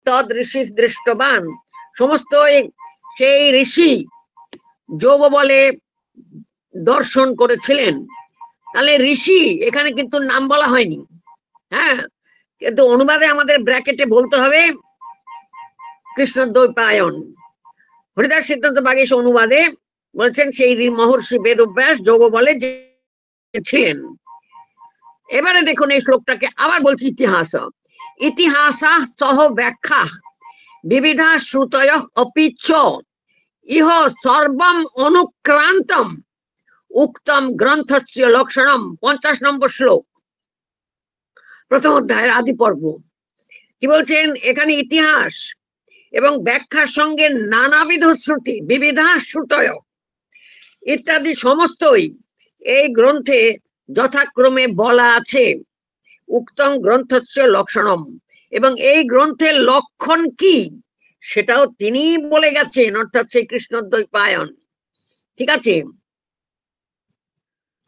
তদ ঋষি দৃষ্টবান, সমস্ত সেই ঋষি যোগ বলে দর্শন করেছিলেন। তাহলে ঋষি এখানে কিন্তু নাম বলা হয়নি, হ্যাঁ, কিন্তু অনুবাদে আমাদের ব্র্যাকেটে বলতে হবে কৃষ্ণদ্বৈপায়ন। হরিদাস সিদ্ধান্ত বাগীশ অনুবাদে বলছেন সেই মহর্ষি বেদব্যাস যোগ বলে যে ছিলেন। এবারে দেখুন এই শ্লোকটাকে আবার বলছি, ইতিহাস ইতিহাস সহ ব্যাখ্যা বিবিধা শ্রুতয় অপি চ ইহ সর্বম অনুক্রান্তম উক্তম গ্রন্থস্য লক্ষণম। 50 নম্বর শ্লোক, প্রথম অধ্যায়ের আদি পর্ব। কি বলছেন এখানে? ইতিহাস এবং ব্যাখ্যার সঙ্গে নানাবিধ শ্রুতি, বিবিধা শ্রুতয় ইত্যাদি সমস্তই এই গ্রন্থে যথাক্রমে বলা আছে। উক্তম গ্রন্থস্য লক্ষণম, এবং এই গ্রন্থের লক্ষণ কি সেটাও তিনি বলে গেছেন, অর্থাৎ সেই কৃষ্ণদ্বৈপায়ন। ঠিক আছে,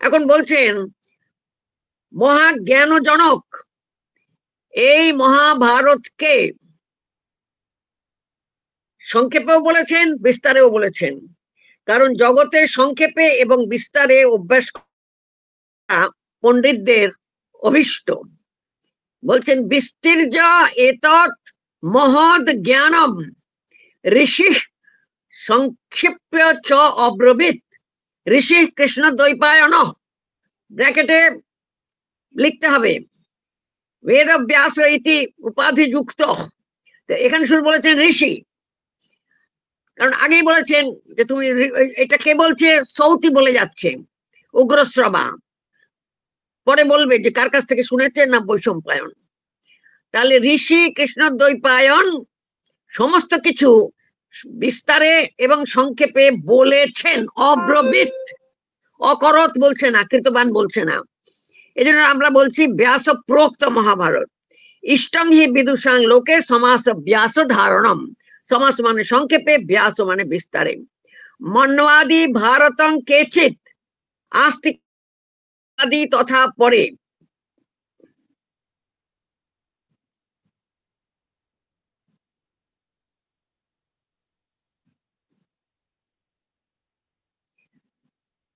এখন বলছেন মহাজ্ঞানজনক এই মহাভারতকে সংক্ষেপেও বলেছেন, বিস্তারেও বলেছেন, কারণ জগতে সংক্ষেপে এবং বিস্তারে অভ্যাস পণ্ডিতদের অভিষ্ট। বলছেন বিস্তীর্য এতৎ মহৎ জ্ঞানম ঋষি সংক্ষিপ্য চ অব্রবীত ঋষি কৃষ্ণদ্বৈপায়ন। ব্র্যাকেটে লিখতে হবে বেদব্যাস ইতি উপাধি যুক্ত। এখানে শুধু বলেছেন ঋষি, কারণ আগেই বলেছেন যে তুমি এটা কে বলছে, সৌতি বলে যাচ্ছে, উগ্রশ্রবা। পরে বলবে যে কার কাছ থেকে শুনেছে, না বৈশম্পায়ন। তাহলে ঋষি কৃষ্ণদ্বৈপায়ন সমস্ত কিছু বিস্তারে এবং সংক্ষেপে বলেছেন। অব্রবীত, অকরত বলছে না, কৃতবান বলছে না। এই জন্য আমরা বলছি ব্যাস প্রোক্ত মহাভারত। ইষ্টং হি বিদুষাং লোকে সমাস ব্যাস ধারণম। সমাস মানে সংক্ষেপে, ব্যাস মানে বিস্তারে। মন্বাদি ভারতং কেচিত আস্তিক আদি তথা পরে।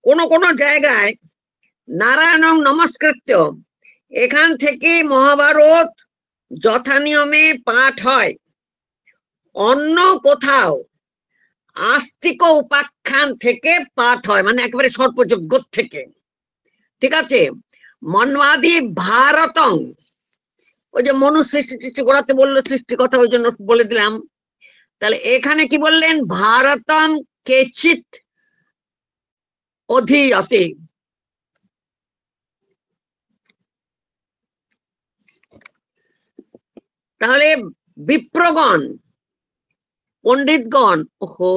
কোন কোন জায়গায় নারায়ণ নমস্কৃত্য, এখান থেকে মহাভারত যথানিয়মে পাঠ হয়। অন্য কোথাও আস্তিক উপাখ্যান থেকে পাঠ হয়, মানে একেবারে সর্পযজ্ঞ থেকে। ঠিক আছে, মন্বাদি ভারতং, ওই যে মনু সৃষ্টি সৃষ্টি করাতে বললো সৃষ্টি কথা, ওই জন্য বলে দিলাম। তাহলে এখানে কি বললেন? ভারতম কেচিত অধীয়তে। তাহলে বিপ্রগণ, পণ্ডিতগণ, ওহো,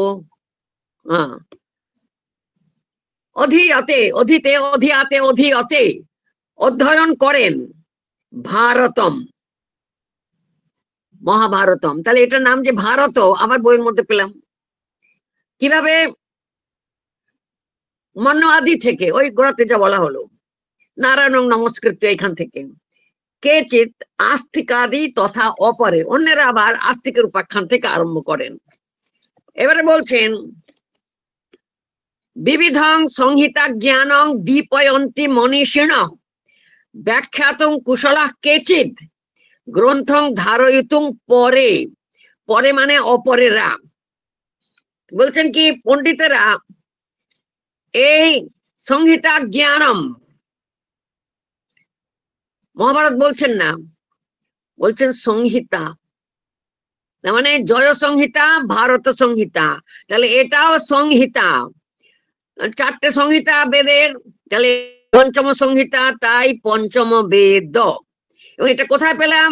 হ্যাঁ, অধীয়তে, অধীতে, অধীয়াতে, অধীয়তে অধ্যয়ন করেন ভারতম, মহাভারতম। তাহলে এটার নাম যে ভারত, আমার বইয়ের মধ্যে পেলাম কিভাবে? মন্য আদি থেকে, ওই গোড়াতে যা বলা হলো, নারায়ণ নমস্কৃত্য এখান থেকে। কেচিত আস্তিকাদি তথা অপরে, অন্যেরা আবার আস্তিকের উপাখ্যান থেকে আরম্ভ করেন। এবারে বলছেন বিবিধং সংহিতা জ্ঞানং দীপয়ন্তি মনীষিণ ব্যাখ্যাতং কুশলাঃ কেচিৎ গ্রন্থং ধারয়িতুং পরে। পরে মানে অপরেরা। বলছেন কি পণ্ডিতেরা এই সংহিতা জ্ঞানম, মহাভারত বলছেন না, বলছেন সংহিতা, মানে জয় সংহিতা, ভারত সংহিতা। তাহলে এটাও সংহিতা, 4টে সংহিতা বেদের, তাহলে পঞ্চম সংহিতা, তাই পঞ্চম বেদ। এবং এটা কোথায় পেলাম?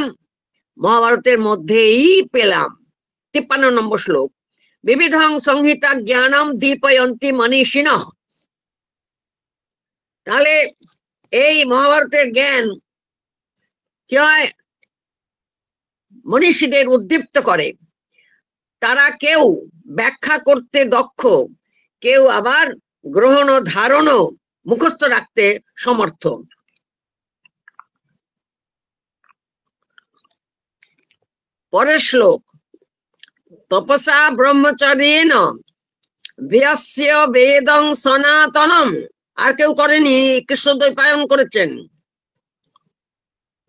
মহাভারতের মধ্যেই পেলাম। 53 নম্বর শ্লোক, বিবিধং সংহিতা জ্ঞানম দীপয়ন্তি মনীষিণ। তাহলে এই মহাভারতের জ্ঞান কি হয়? মনীষীদের উদ্দীপ্ত করে। তারা কেউ ব্যাখ্যা করতে দক্ষ, কেউ আবার গ্রহণ ও ধারণ মুখস্থ রাখতে সমর্থ। পরের শ্লোক, তপসা ব্রহ্মচর্যেন ব্যাস্য বেদং সনাতনম। আর কেউ করেনি, কৃষ্ণদ্বৈপায়ন করেছেন।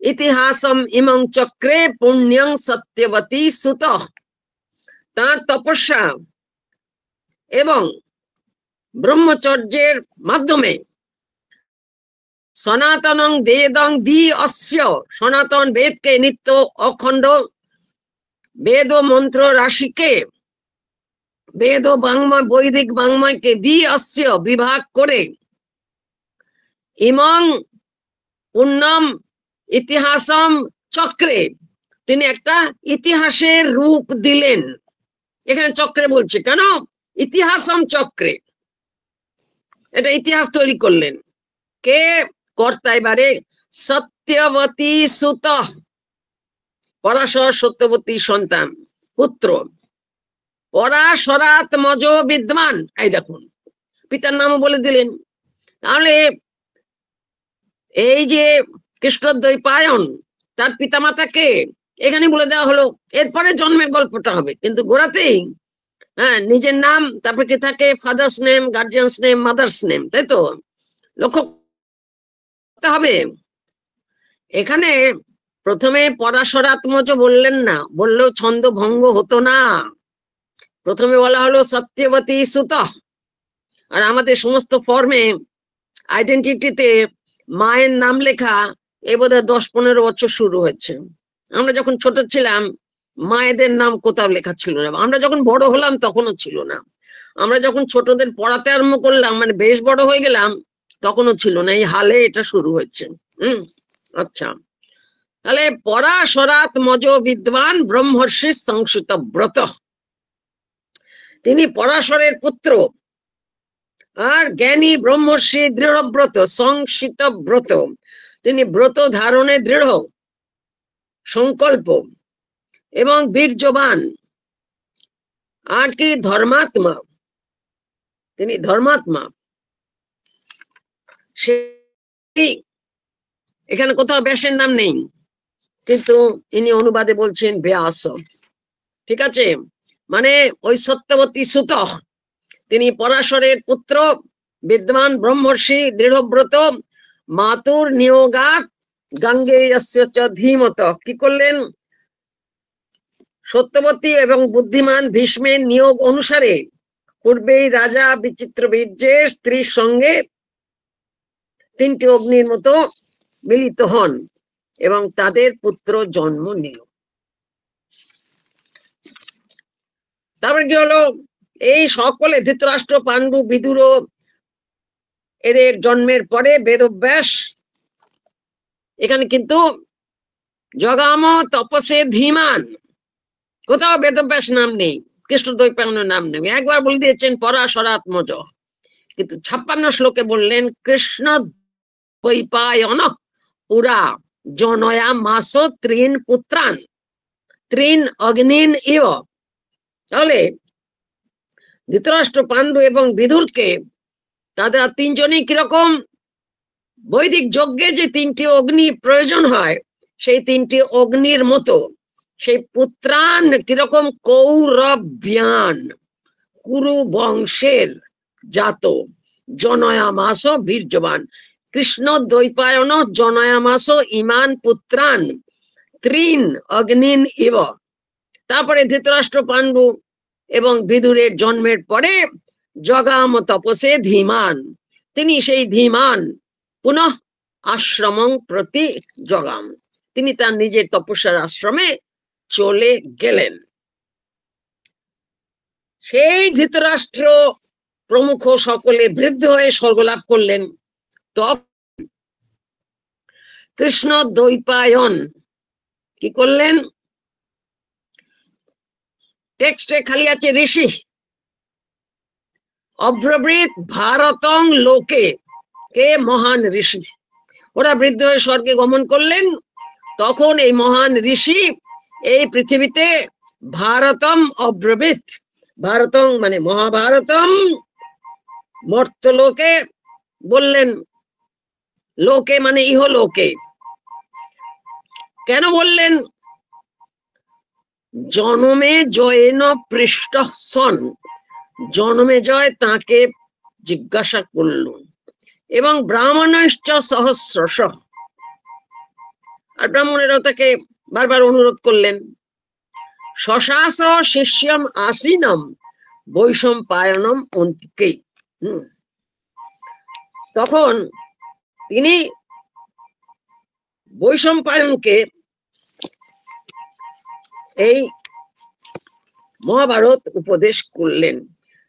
ইতিহাসম ইমং চক্রে পুণ্যং সত্যবতী সুত। তার তপস্যা এবং ব্রহ্মচর্যের মাধ্যমে সনাতনং বেদং দি অস্য, সনাতন বেদকে, নিত্য অখণ্ড বেদ ও মন্ত্র রাশিকে, বেদ ও বাংময়, বৈদিক বাংময়কে দি অস্য বিভাগ করে, ইমং পুণ্যম ইতিহাসম চক্রে, তিনি একটা ইতিহাসের রূপ দিলেন। এখানে চক্রে বলছে কেন? ইতিহাসম চক্রে, এটা ইতিহাস তৈরি করলেন। কে কর্তা? এবারে সত্যবতী সুত, পরাশর সত্যবতী সন্তান, পুত্র। পরাশরাত্মজ বিদ্বান, এই দেখুন পিতার নামও বলে দিলেন। তাহলে এই যে কৃষ্ণদ্বৈপায়ন, তার পিতামাতাকে এখানে বলে দেওয়া হলো। এরপরে জন্মের গল্পটা হবে, কিন্তু গোড়াতেই হ্যাঁ নিজের নাম, তারপরে কি থাকে father's name, guardians name, mother's name, তাই তো লক্ষ্য করতে হবে। এখানে প্রথমে পরাশরাত্মজ বললেন না, বললেও ছন্দ ভঙ্গ হতো না। প্রথমে বলা হলো সত্যবতী সুত। আর আমাদের সমস্ত ফর্মে আইডেন্টিটিতে মায়ের নাম লেখা এ বোধহয় 10-15 বছর শুরু হয়েছে। আমরা যখন ছোট ছিলাম মায়েদের নাম কোথাও লেখা ছিল না, আমরা যখন বড় হলাম তখনও ছিল না, আমরা যখন ছোটদের পড়াতে আরম্ভ করলাম, মানে বেশ বড় হয়ে গেলাম, তখনও ছিল না। এই হালে এটা শুরু হয়েছে। আচ্ছা, তাহলে পরাশরাত্মজ বিদ্বান ব্রহ্মর্ষি সংস্কৃত ব্রত, তিনি পরাশরের পুত্র আর জ্ঞানী ব্রহ্মর্ষি দৃঢ়ব্রত, সংস্কৃত ব্রত, তিনি ব্রত ধারণে দৃঢ় সংকল্প এবং বীর্যবান। আর কি ধর্মাত্মা, তিনি ধর্মাত্মা। সেই এখানে কোথাও ব্যাসের নাম নেই, কিন্তু ইনি অনুবাদে বলছেন ব্যাস। ঠিক আছে, মানে ওই সত্যবতী সুত, তিনি পরাশরের পুত্র, বিদ্বান ব্রহ্মর্ষি দৃঢ়ব্রত, মাতুর নিয়োগাত গাঙ্গেয়স্য চ ধীমত। কি করলেন? সত্যবতী এবং বুদ্ধিমান ভীষ্মের নিয়োগ অনুসারে পূর্বেই রাজা বিচিত্র বীর্যের স্ত্রীর সঙ্গে 3টি অগ্নির মতো মিলিত হন এবং তাদের পুত্র জন্ম নিল। তারপর কি হলো? এই সকলে ধৃতরাষ্ট্র, পাণ্ডু, বিদুর, এদের জন্মের পরে বেদব্যাস, এখানে কিন্তু জগাম তপসে ধীমান, কোথাও বেদব্যাস নাম নেই, কৃষ্ণদ্বৈপায়নের নাম নেই। একবার বলে দিয়েছেন পরাশরাত্মজ, কিন্তু 56 শ্লোকে বললেন কৃষ্ণ দ্বৈপায়ন পুরা জনয়া মাস 3 পুত্রান 3 অগ্নিন ইব। তাহলে ধৃতরাষ্ট্র, পাণ্ডু এবং বিদুরকে, তাদের 3 জনই কিরকম? বৈদিক যজ্ঞে যে 3টি অগ্নি প্রয়োজন হয়, সেই 3টি অগ্নির মতো। সেই পুত্রান কিরকম? কৌরব্যান, কুরু বংশের জাত, জনয়ামাস বীর্যবান। কৃষ্ণ দ্বৈপায়ন জনয়ামাস ইমান পুত্রান 3 অগ্নিন ইব। তারপরে ধৃতরাষ্ট্র, পাণ্ডু এবং বিদুরের জন্মের পরে জগাম তপসে ধীমান, তিনি সেই ধীমান পুনঃ আশ্রমং প্রতি জগাম, তিনি তার নিজের তপস্যার আশ্রমে চলে গেলেন। সেই ধৃতরাষ্ট্র প্রমুখ সকলে বৃদ্ধ হয়ে স্বর্গলাভ করলেন। তখন কৃষ্ণ দ্বৈপায়ন কি করলেন? টেক্সটে খালি আছে ঋষি, অব্রবৃত ভারতং লোকে, কে? মহান ঋষি। ওরা বৃদ্ধ হয়ে স্বর্গে গমন করলেন, তখন এই মহান ঋষি এই পৃথিবীতে ভারতম অব্রবৃত, ভারতং মানে মহাভারতম, মর্তলোকে বললেন, লোকে মানে ইহলোকে। কেন বললেন? জনমে জয়েন পৃষ্ঠ সন, জনমে জয় তাকে জিজ্ঞাসা করল, এবং ব্রাহ্মণশ্চ সহস্রশ, আর ব্রাহ্মণেরাও তাকে বারবার অনুরোধ করলেন। শশাস শিষ্যম আসীনম বৈশম্পায়নম অন্তিকে, তখন তিনি বৈশম্পায়নকে এই মহাভারত উপদেশ করলেন।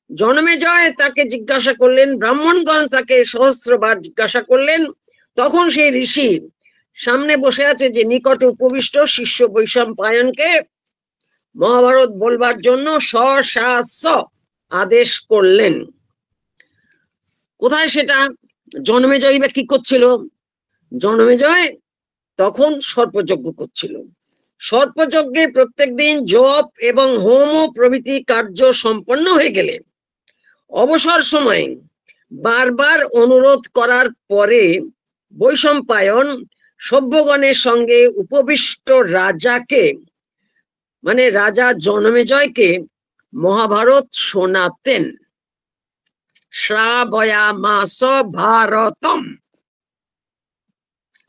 জনমে জয় তাকে জিজ্ঞাসা করলেন, ব্রাহ্মণগণ তাকে সহস্রবার জিজ্ঞাসা করলেন। তখন সেই ঋষি সামনে বসে আছে, যে নিকটে উপবিষ্ট শিষ্য বৈশম্পায়নকে মহাভারত বলবার জন্য সশাস আদেশ করলেন। কোথায় সেটা? জনমেজয় বা কি করছিল? জনমেজয় তখন সর্পযজ্ঞ করছিল। সর্পযজ্ঞে প্রত্যেকদিন জপ এবং হোম প্রভৃতি কার্য সম্পন্ন হয়ে গেলে অবসর সময়ে বারবার অনুরোধ করার পরে বৈশম্পায়ন সভ্যগণের সঙ্গে উপবিষ্ট রাজাকে, মানে রাজা জনমেজয়কে মহাভারত শোনাতেন। শ্রাবয়ামাস ভারতম,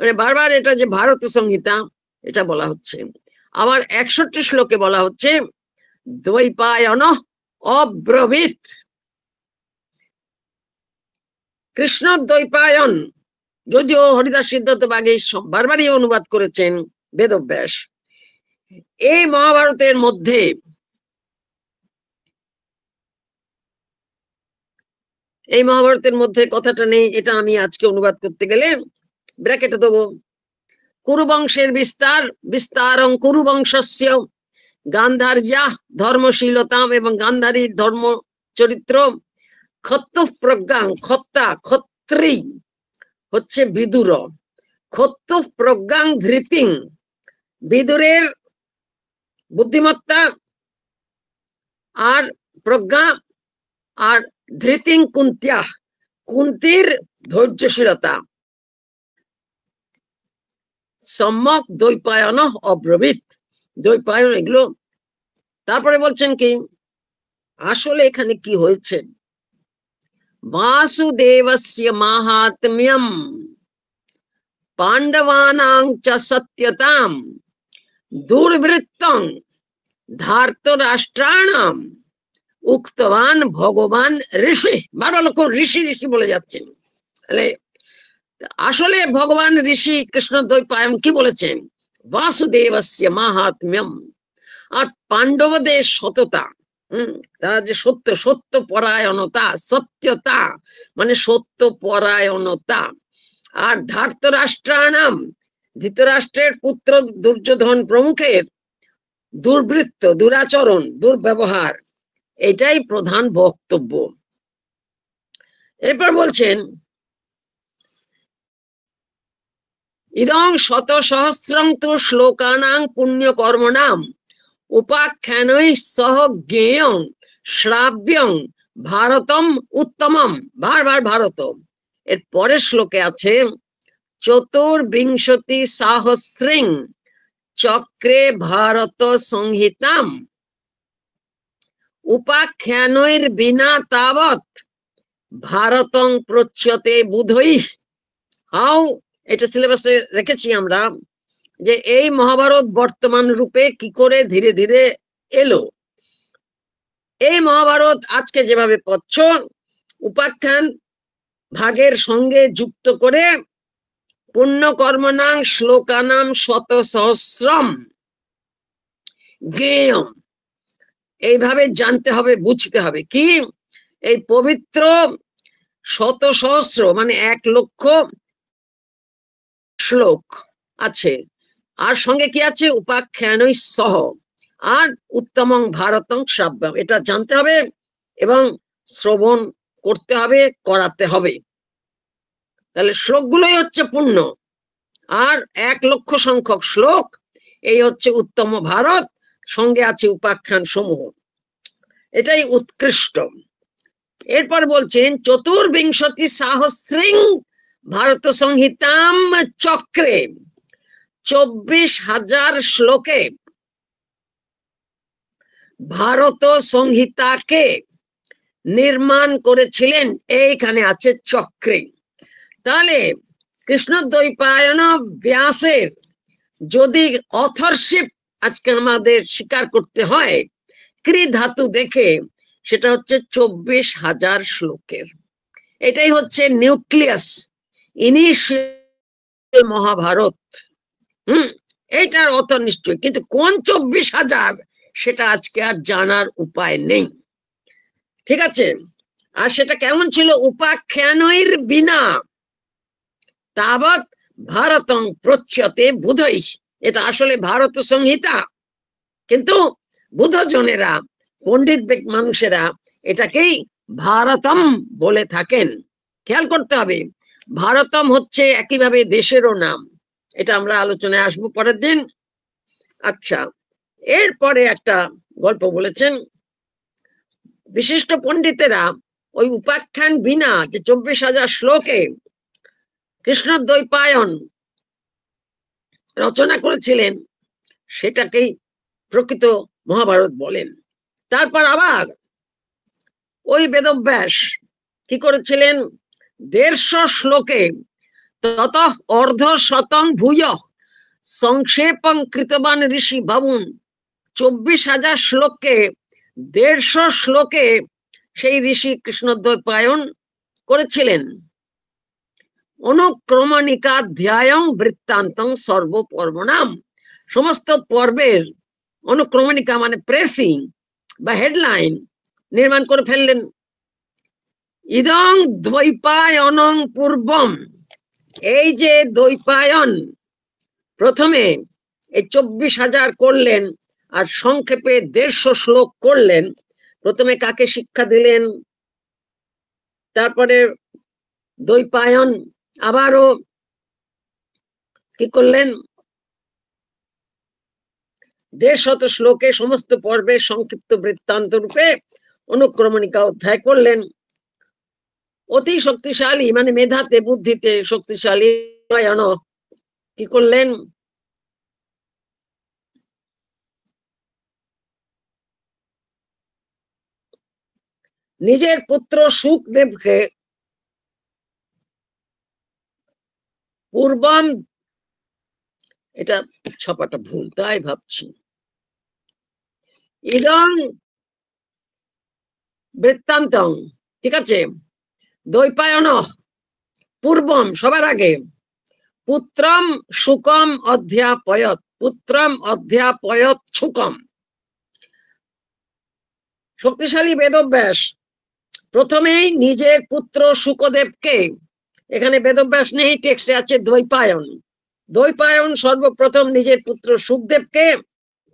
মানে বারবার এটা যে ভারত সংহিতা এটা বলা হচ্ছে। আবার 61 শ্লোকে বলা হচ্ছে দ্বৈপায়ন অব্রবীত, কৃষ্ণ দ্বৈপায়ন, যদিও হরিদাস সিদ্ধার্থ বাগে বারবারই অনুবাদ করেছেন বেদব্যাস। এই মহাভারতের মধ্যে কথাটা নেই, এটা আমি আজকে অনুবাদ করতে গেলে ব্র্যাকেটে দেবো। কুরুবংশের বিস্তার, বিস্তারং কুরুবংশস্য গান্ধার্যা ধর্মশীলতাম, এবং গান্ধারীর ধর্ম চরিত্র। ক্ষত্ত প্রজ্ঞাং, ক্ষত্তা ক্ষত্রি হচ্ছে বিদুর, ক্ষত্ত প্রজ্ঞাং ধৃতিং, বিদুরের বুদ্ধিমত্তা আর প্রজ্ঞা, আর ধৃতিং কুন্ত্যা, কুন্তির ধৈর্যশীলতা। সম্যক দ্বৈপায়ন অব্রবীত, দ্বৈপায়ন এগুলো। তারপরে বলছেন কি আসলে এখানে কি হয়েছে? বাসুদেবস্য মাহাত্ম্যম পাণ্ডবানাং চ সত্যতাম দুর্বৃত্তং ধার্তরাষ্ট্রাণাম উক্তবান ভগবান ঋষি। বারো লক্ষ ঋষি ঋষি বলে যাচ্ছেন। আসলে ভগবান ঋষি কৃষ্ণ দ্বৈপায়ন কি বলেছেন? বাসুদেবস্য মাহাত্ম্যম, আর পাণ্ডবদের সততা, তারা যে সত্য পরায়ণতা, সত্যতা মানে সত্য পরায়ণতা, আর ধার্তরাষ্ট্রাণাম, ধৃতরাষ্ট্রের পুত্র দুর্যোধন প্রমুখের দুর্বৃত্ত, দুরাচরণ, দুর্ব্যবহার, এটাই প্রধান বক্তব্য। এরপর বলছেন ইদং শত সহস্রং তু শ্লোকানাং পুণ্য কর্মণাম উপাখ্যানৈ সহ জ্ঞেয়ং শ্রাব্যং ভারতম উত্তমম, বারবার ভারত। এর পরের শ্লোকে আছে চতুর্বিংশতি সহস্রিং চক্রে ভারত সংহিতাম উপাখ্যানৈর বিনা তাবৎ ভারতং প্রচ্যতে বুধৈ। হাউ, এটা সিলেবাসে রেখেছি আমরা, যে এই মহাভারত বর্তমান রূপে কি করে ধীরে ধীরে এলো। এই মহাভারত আজকে যেভাবে পড়ছ, উপাখ্যান ভাগের সঙ্গে যুক্ত করে পুণ্য কর্মনাং শ্লোকানাম শত সহস্রম জ্ঞেয়ম, এইভাবে জানতে হবে, বুঝতে হবে। কি এই পবিত্র শত সহস্র মানে 1,00,000 শ্লোক আছে, আর সঙ্গে কি আছে? উপাখ্যানই সহ, আর উত্তমং ভারতং শ্রাব্যম, এটা জানতে হবে এবং শ্রবণ করতে হবে, করাতে হবে। তাহলে শ্লোকগুলোই হচ্ছে পুণ্য, আর 1,00,000 সংখ্যক শ্লোক, এই হচ্ছে উত্তম ভারত, সঙ্গে আছে উপাখ্যান সমূহ, এটাই উৎকৃষ্ট। এরপর বলছেন চতুর্বিংশতি সহস্রিং ভারত সংহিতাম চক্রে, 24,000 শ্লোকে ভারত সংহিতাকে নির্মাণ করেছিলেন এইখানে আছে চক্রে। তাহলে কৃষ্ণদ্বৈপায়ন ব্যাসের যদি অথরশিপ আজকে আমাদের স্বীকার করতে হয় ক্রি ধাতু দেখে, সেটা হচ্ছে 24,000 শ্লোকের। এটাই হচ্ছে নিউক্লিয়াস, ইনিশিয়াল মহাভারত। এইটার অথর নিশ্চয়, কিন্তু কোন 24,000 সেটা আজকে আর জানার উপায় নেই। ঠিক আছে, আর সেটা কেমন ছিল? উপাখ্যানৈর বিনা তাবৎ ভারতং প্রচ্যতে বুধৈ। এটা আসলে ভারত সংহিতা, কিন্তু বুধজনেরা, পণ্ডিত মানুষেরা এটাকেই ভারতম বলে থাকেন। খেয়াল করতে হবে, ভারতম হচ্ছে একইভাবে দেশেরও নাম। এটা আমরা আলোচনায় আসবো পরের দিন। আচ্ছা, এরপরে একটা গল্প বলেছেন বিশিষ্ট পণ্ডিতেরা, ওই উপাখ্যান বিনা যে 24,000 শ্লোকে কৃষ্ণদ্বৈপায়ন রচনা করেছিলেন, সেটাকেই প্রকৃত মহাভারত বলেন। তারপর আবার ওই বেদব্যাস কি করেছিলেন? 150 শ্লোকে তত অর্ধ শতং ভূয় সংক্ষেপং কৃতবান ঋষি ভাবুন। 24,000 শ্লোককে 150 শ্লোকে সেই ঋষি কৃষ্ণদ্বৈপায়ন করেছিলেন। অনুক্রমণিকাধ্যায়ং বৃত্তান্তং সর্বপর্বণাম। সমস্ত পর্বের অনুক্রমণিকা মানে প্রেসিং বা হেডলাইন নির্মাণ করে ফেললেন। ইদং দ্বৈপায়নং পূর্বম। এই যে দ্বৈপায়ন প্রথমে এই 24,000 করলেন আর সংক্ষেপে 150 শ্লোক করলেন। প্রথমে কাকে শিক্ষা দিলেন? তারপরে দ্বৈপায়ন আবারও কি করলেন? 150 শ্লোকে সমস্ত পর্বে সংক্ষিপ্ত বৃত্তান্ত রূপে অনুক্রমণিকা অধ্যায় করলেন। অতি শক্তিশালী মানে মেধাতে বুদ্ধিতে শক্তিশালী কি করলেন? নিজের পুত্র সুখদেবকে পূর্বম, এটা ছপাটা ভুল তাই ভাবছি, ইদং বৃত্তান্তং, ঠিক আছে, দ্বৈপায়ন পূর্বম সবার আগে পুত্রম সুকম অধ্যাপয়ত, পুত্রম অধ্যাপয়ত সুকম। শক্তিশালী বেদব্যাস প্রথমেই নিজের পুত্র শুকদেবকে, এখানে বেদব্যাস নেই, টেক্সটে আছে দ্বৈপায়ন। দ্বৈপায়ন সর্বপ্রথম নিজের পুত্র সুখদেবকে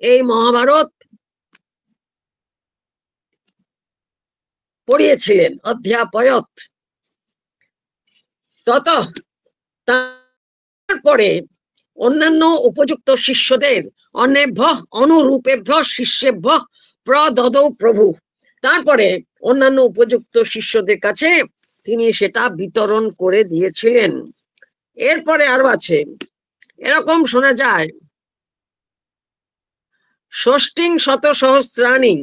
এই মহাভারত পড়িয়েছিলেন, অধ্যাপয়ত। তত তারপরে অন্যান্য উপযুক্ত শিষ্যদের অন্যেভ্য অনুরূপেভ্য শিষ্যেভ্য প্রদদৌ প্রভু। তারপরে অন্যান্য উপযুক্ত শিষ্যদের কাছে তিনি সেটা বিতরণ করে দিয়েছিলেন। এরপরে আরো আছে, এরকম শোনা যায়, ষষ্ঠিং শত সহস্রাণী,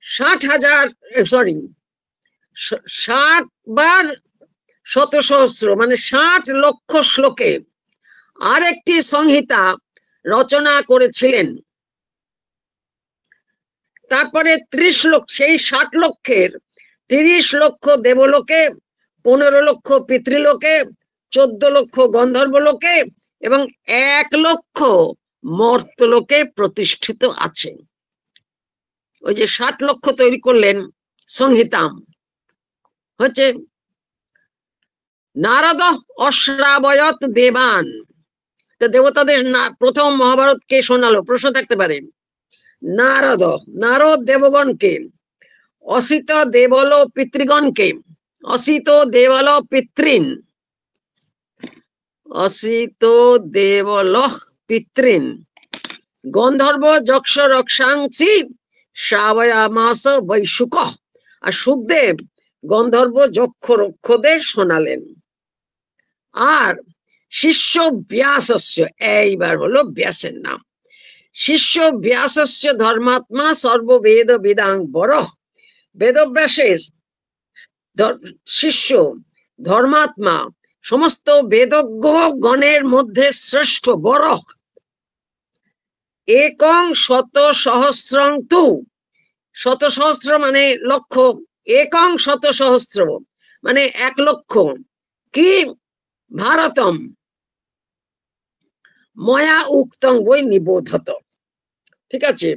60,000 সরি 60 বার শত সহস্র মানে 60 লক্ষ শ্লোকে আরেকটি সংহিতা রচনা করেছিলেন। তারপরে 30 লক্ষ, সেই 60 লক্ষের 30 লক্ষ দেবলোকে, 15 লক্ষ পিতৃলোকে, 14 লক্ষ গন্ধর্ব লোকে এবং 1 লক্ষ মর্তলোকে প্রতিষ্ঠিত আছে। ওই যে 60 লক্ষ তৈরি করলেন সংহিতাম, হচ্ছে নারদ অশ্রাবয়ত দেবান। তো দেবতাদের প্রথম মহাভারত কে শোনালো? প্রশ্ন থাকতে পারে। নারদ, নারদ দেবগণকে, অসিত দেবল পিতৃগণকে, অসিত দেবল পিতৃন, অসিত দেবল পিতৃন গন্ধর্ব যক্ষ রক্ষাংসি শ্রাবয়ামাস বৈশুক। আর সুখদেব গন্ধর্ব যক্ষ রক্ষদের শোনালেন। আর শিষ্য ব্যাসস্য, এইবার হলো ব্যাসের নাম। শিষ্য ব্যাসস্য ধর্মাত্মা সর্ববেদ বেদাং বরঃ। বেদব্যাসের শিষ্য ধর্মাত্মা, সমস্ত বেদজ্ঞ গণের মধ্যে শ্রেষ্ঠ, বরঃ। একং শত সহস্রং তু, শত সহস্র মানে লক্ষ, একং শত সহস্র মানে 1,00,000, কি ভারতম ময়া উক্তং বই নিবোধত। ঠিক আছে,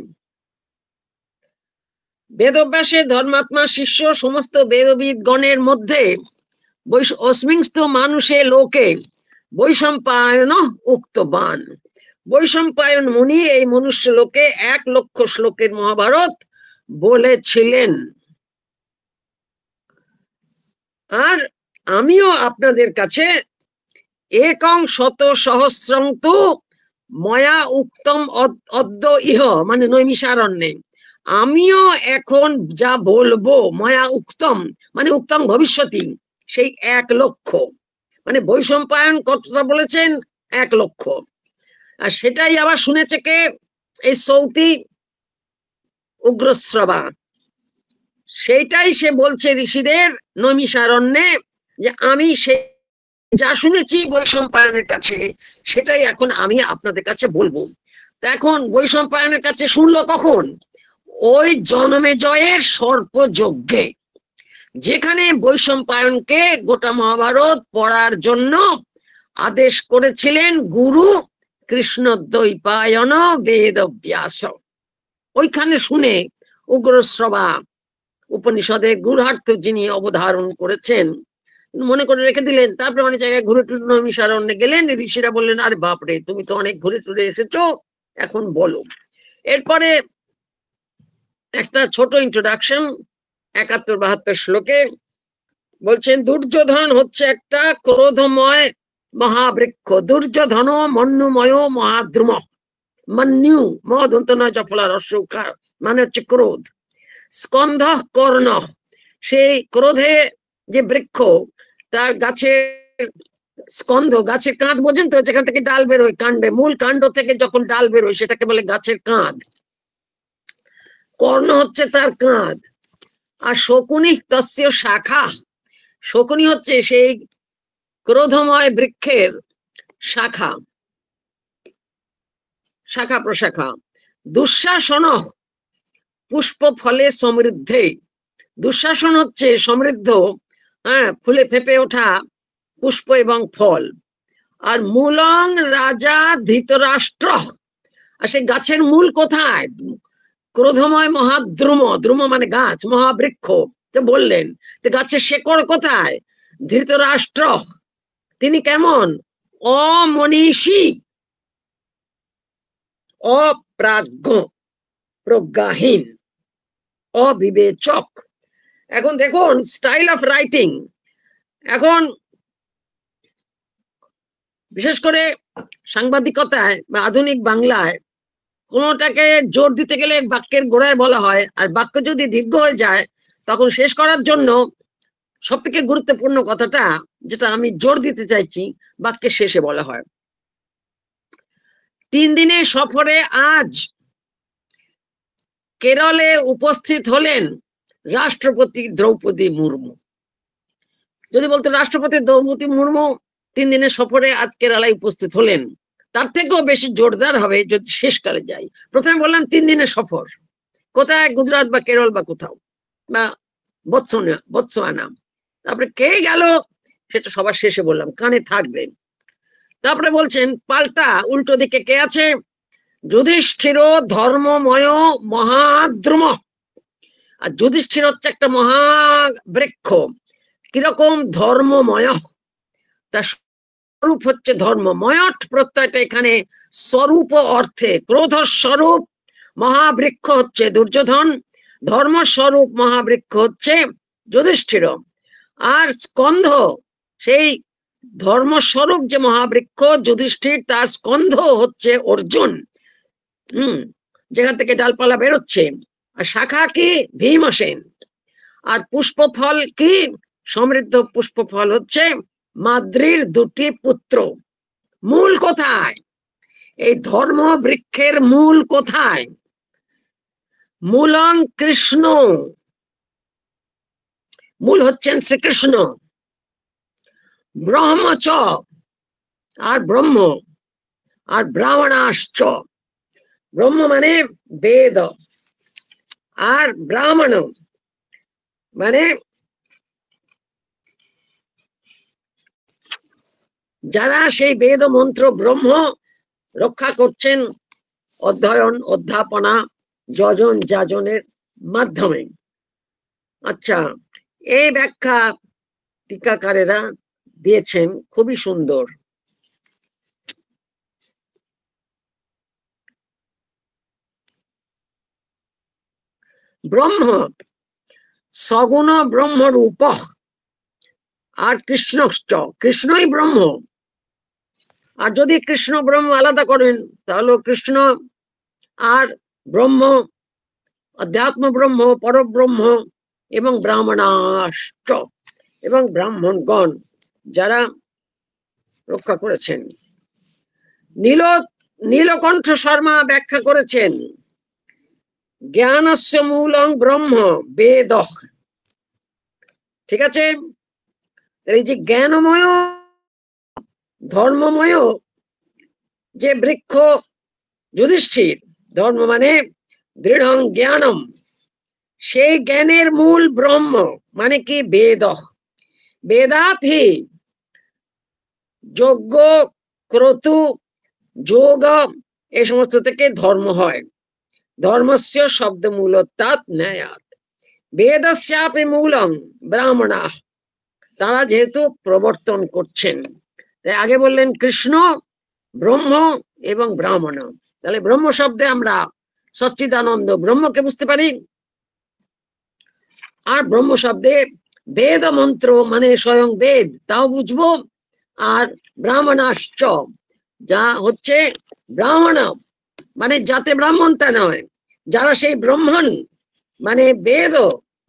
বেদব্যাসের ধর্মাত্মা শিষ্য সমস্ত বেদবিদ গণের মধ্যে অস্মিংস্ত মানুষে লোকে বৈশম্পায়ন উক্তবান। বৈশম্পায়ন মুনি এই মনুষ্য লোকে 1,00,000 শ্লোকের মহাভারত বলেছিলেন। আর আমিও আপনাদের কাছে একং শত সহস্রং তু ময়া উক্তম অদ্য ইহ মানে নৈমিষারণ্যে, আমিও এখন যা বলবো ময়া উক্তম মানে উক্তম ভবিষ্যতি, সেই 1,00,000 মানে বৈশম্পায়ন কথা বলেছেন 1,00,000। আর সেটাই আবার শুনেছে কে? এই সৌতি উগ্রশ্রবা। সেইটাই সে বলছে ঋষিদের নৈমিষারণ্যে, যে আমি সে যা শুনেছি বৈশম্পায়নের কাছে, সেটাই এখন আমি আপনাদের কাছে বলবো। এখন বৈশম্পায়নের কাছে শুনলো কখন? ওই জনমেজয়ের সর্পযজ্ঞে, যেখানে বৈশম্পায়নকে গোটা মহাভারত পড়ার জন্য আদেশ করেছিলেন গুরু কৃষ্ণদ্বৈপায়ন বেদব্যাস। ওইখানে শুনে উগ্রশ্রবা উপনিষদে গুরুহার্থ যিনি অবধারণ করেছেন মনে করে রেখে দিলেন। তারপরে অনেক জায়গায় ঘুরে টুরে নৈমিষারণ্যে গেলেন, ঋষিরা বললেন আরে বাপরে তুমি তো অনেক ঘুরে টুরে এসেছো, এখন বলো। এরপরে একটা ছোট ইন্ট্রোডাকশন 71-72 শ্লোকে বলছেন, দুর্যোধন হচ্ছে একটা ক্রোধময় মহাবৃক্ষ। দুর্যোধন মন্যুময় মহাদ্রুম, মন্যু মদন্ত নয় জফলার অসুকার মানে হচ্ছে ক্রোধ। স্কন্ধ কর্ণ, সেই ক্রোধে যে বৃক্ষ, তার গাছের স্কন্ধ, গাছের কাঁধ বোঝেন তো, যেখান থেকে ডাল বেরোয়, কাণ্ডে মূল কাণ্ড থেকে যখন ডাল বেরোয় সেটাকে বলে গাছের কাঁধ। কর্ণ হচ্ছে তার কাঁধ। আর শকুনি তস্য শাখা, শকুনি হচ্ছে সেই ক্রোধময় বৃক্ষের শাখা, শাখা প্রশাখা। দুঃশাসন পুষ্প ফলে সমৃদ্ধে, দুঃশাসন হচ্ছে সমৃদ্ধ, ফুলে ফেপে ওঠা পুষ্প এবং ফল। আর মূলং রাজা ধৃতরাষ্ট্র, আর সেই গাছের মূল কোথায়? ক্রোধময় মহাদ্রুম, দ্রুম মানে গাছ, মহাবৃক্ষ তো বললেন, তো গাছের শেকড় কোথায়? ধৃতরাষ্ট্র, তিনি কেমন? অমনীষী, অপ্রাজ্ঞ, প্রজ্ঞাহীন, অবিবেচক। এখন দেখুন স্টাইল অফ রাইটিং, এখন বিশেষ করে সাংবাদিকতায় বা আধুনিক বাংলায় কোনোটাকে জোর দিতে গেলে বাক্যের গোড়ায় বলা হয়, আর বাক্য যদি দীর্ঘ হয়ে যায় তখন শেষ করার জন্য সব থেকে গুরুত্বপূর্ণ কথাটা যেটা আমি জোর দিতে চাইছি বাক্যের শেষে বলা হয়। 3 দিনের সফরে আজ কেরলে উপস্থিত হলেন রাষ্ট্রপতি দ্রৌপদী মুর্মু। যদি বলতো রাষ্ট্রপতি দ্রৌপদী মুর্মু 3 দিনের সফরে আজ কেরালায় উপস্থিত হলেন, তার থেকেও বেশি জোরদার হবে যদি শেষকালে যাই। প্রথমে বললাম 3 দিনের সফর, কোথায়? গুজরাট বা কেরল বা কোথাও, বা বৎসোয়ানা। তারপরে কে গেল সেটা সবার শেষে বললাম, কানে থাকবেন। তারপরে বলছেন পাল্টা উল্টো দিকে কে আছে? যুধিষ্ঠির ধর্মময় মহাদ্রুম। আর যুধিষ্ঠির হচ্ছে একটা মহাবৃক্ষ, কিরকম? ধর্মময়, তার স্বরূপ হচ্ছে ধর্মময়। প্রত্যয়টা এখানে স্বরূপ অর্থে, ক্রোধ স্বরূপ মহাবৃক্ষ হচ্ছে দুর্যোধন, ধর্মস্বরূপ মহাবৃক্ষ হচ্ছে যুধিষ্ঠির। আর স্কন্ধ, সেই ধর্মস্বরূপ যে মহাবৃক্ষ যুধিষ্ঠির, তার স্কন্ধ হচ্ছে অর্জুন, যেখান থেকে ডালপালা বেরোচ্ছে। আর শাখা কি? ভীমসেন। আর পুষ্প ফল কি? সমৃদ্ধ পুষ্প ফল হচ্ছে মাদ্রির 2টি পুত্র। মূল কোথায়? এই ধর্ম বৃক্ষের মূল কোথায়? মূলং কৃষ্ণ, মূল হচ্ছেন শ্রীকৃষ্ণ। ব্রহ্মচ, আর ব্রহ্ম, আর ব্রাহ্মণাশ্চ। ব্রহ্ম মানে বেদ, আর ব্রাহ্মণ মানে যারা সেই বেদ মন্ত্র ব্রহ্ম রক্ষা করছেন অধ্যয়ন অধ্যাপনা যজন যাজনের মাধ্যমে। আচ্ছা, এই ব্যাখ্যা টিকাকারেরা দিয়েছেন খুবই সুন্দর। ব্রহ্ম সগুণ ব্রহ্মরূপ, আর কৃষ্ণশ্চ, কৃষ্ণই ব্রহ্ম। আর যদি কৃষ্ণ ব্রহ্ম আলাদা করেন তাহলে কৃষ্ণ আর ব্রহ্ম, অধ্যাত্ম ব্রহ্ম, পরব্রহ্ম এবং ব্রাহ্মণাশ্চ, এবং ব্রাহ্মণগণ যারা রক্ষা করেছেন। নীল নীলকণ্ঠ শর্মা ব্যাখ্যা করেছেন জ্ঞানস্য মূলং ব্রহ্ম বেদ। ঠিক আছে, এই যে জ্ঞানময় ধর্মময় যে বৃক্ষ যুধিষ্ঠির, ধর্ম মানে দৃঢ় জ্ঞানম, সেই জ্ঞানের মূল ব্রহ্ম মানে কি বেদ। বেদাত হি যজ্ঞ ক্রতু যোগ এই সমস্ত থেকে ধর্ম হয়। ধর্মস্য শব্দ মূলত্বাৎ ন্যায়াৎ, বেদস্যাপি মূলং ব্রাহ্মণা, তারা যেহেতু প্রবর্তন করছেন। তাই আগে বললেন কৃষ্ণ, ব্রহ্ম এবং ব্রাহ্মণ। তাহলে ব্রহ্ম শব্দে আমরা সচ্চিদানন্দ ব্রহ্মকে বুঝতে পারি, আর ব্রহ্ম শব্দে বেদ মন্ত্র মানে স্বয়ং বেদ তাও বুঝবো, আর ব্রাহ্মণাশ্চ যা হচ্ছে ব্রাহ্মণ মানে যাতে ব্রাহ্মণ তা নয়, যারা সেই ব্রহ্মণ মানে বেদ,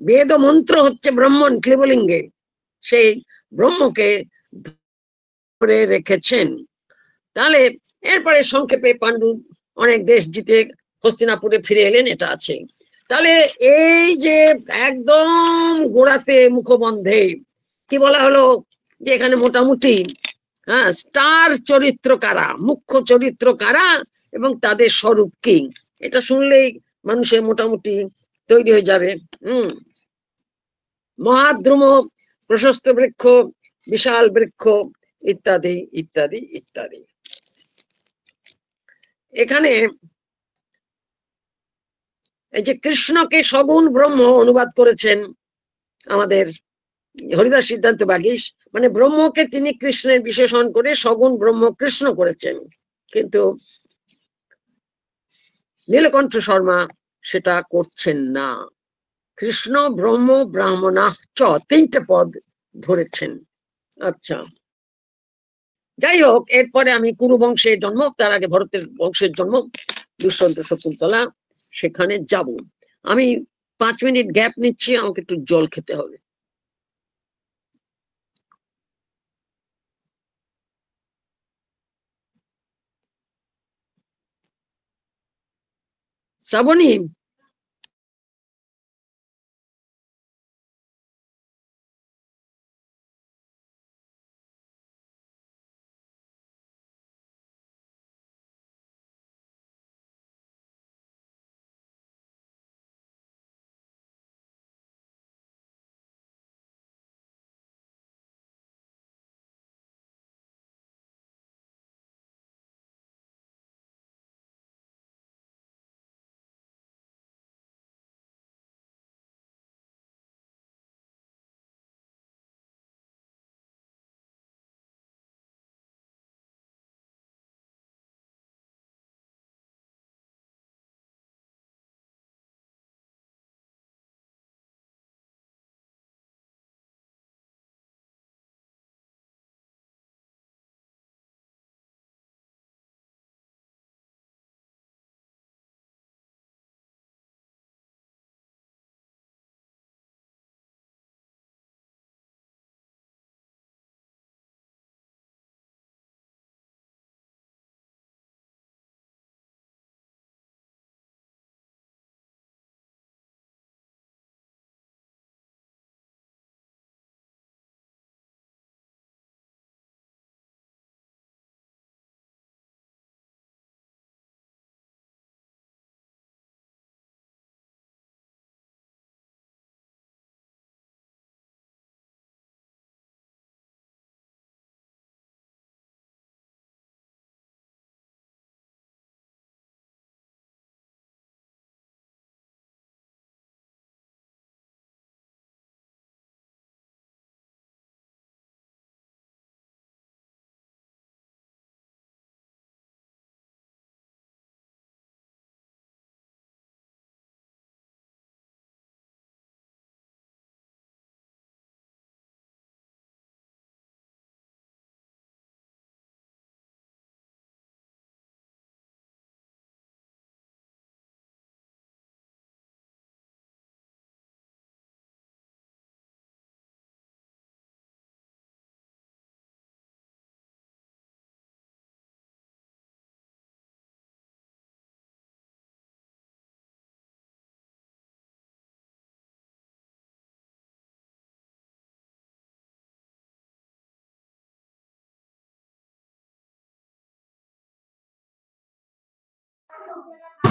বেদ মন্ত্র হচ্ছে ব্রহ্মণ ক্লিবলিঙ্গে, সেই ব্রহ্মকে ধরে রেখেছেন। তাহলে এরপরে সংক্ষেপে পাণ্ডু অনেক দেশ জিতে হস্তিনাপুরে ফিরে এলেন, এটা আছে। তাহলে এই যে একদম গোড়াতে মুখবন্ধে কি বলা হলো, যে এখানে মোটামুটি হ্যাঁ স্টার চরিত্র কারা, মুখ্য চরিত্র কারা এবং তাদের স্বরূপ কি, এটা শুনলেই মানুষের মোটামুটি তৈরি হয়ে যাবে। মহাদ্রুম, প্রশস্ত বৃক্ষ, বিশাল বৃক্ষ ইত্যাদি ইত্যাদি ইত্যাদি। এখানে এই যে কৃষ্ণকে সগুণ ব্রহ্ম অনুবাদ করেছেন আমাদের হরিদাস সিদ্ধান্ত বাগীশ, মানে ব্রহ্মকে তিনি কৃষ্ণের বিশেষণ করে সগুণ ব্রহ্ম কৃষ্ণ করেছেন, কিন্তু নীলকণ্ঠ শর্মা সেটা করছেন না। কৃষ্ণ ব্রহ্ম ব্রাহ্মণাশ্চ তিনটে পদ ধরেছেন। আচ্ছা, যাই হোক, এরপরে আমি কুরু বংশের জন্ম, তার আগে ভরতের বংশের জন্ম, দুষ্যন্ত শকুন্তলা, সেখানে যাব। আমি 5 মিনিট গ্যাপ নিচ্ছি, আমাকে একটু জল খেতে হবে। শ্রাবণী,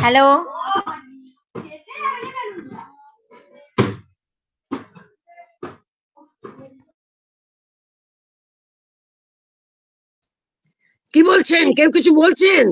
হ্যালো, কি বলছেন? কেউ কিছু বলছেন?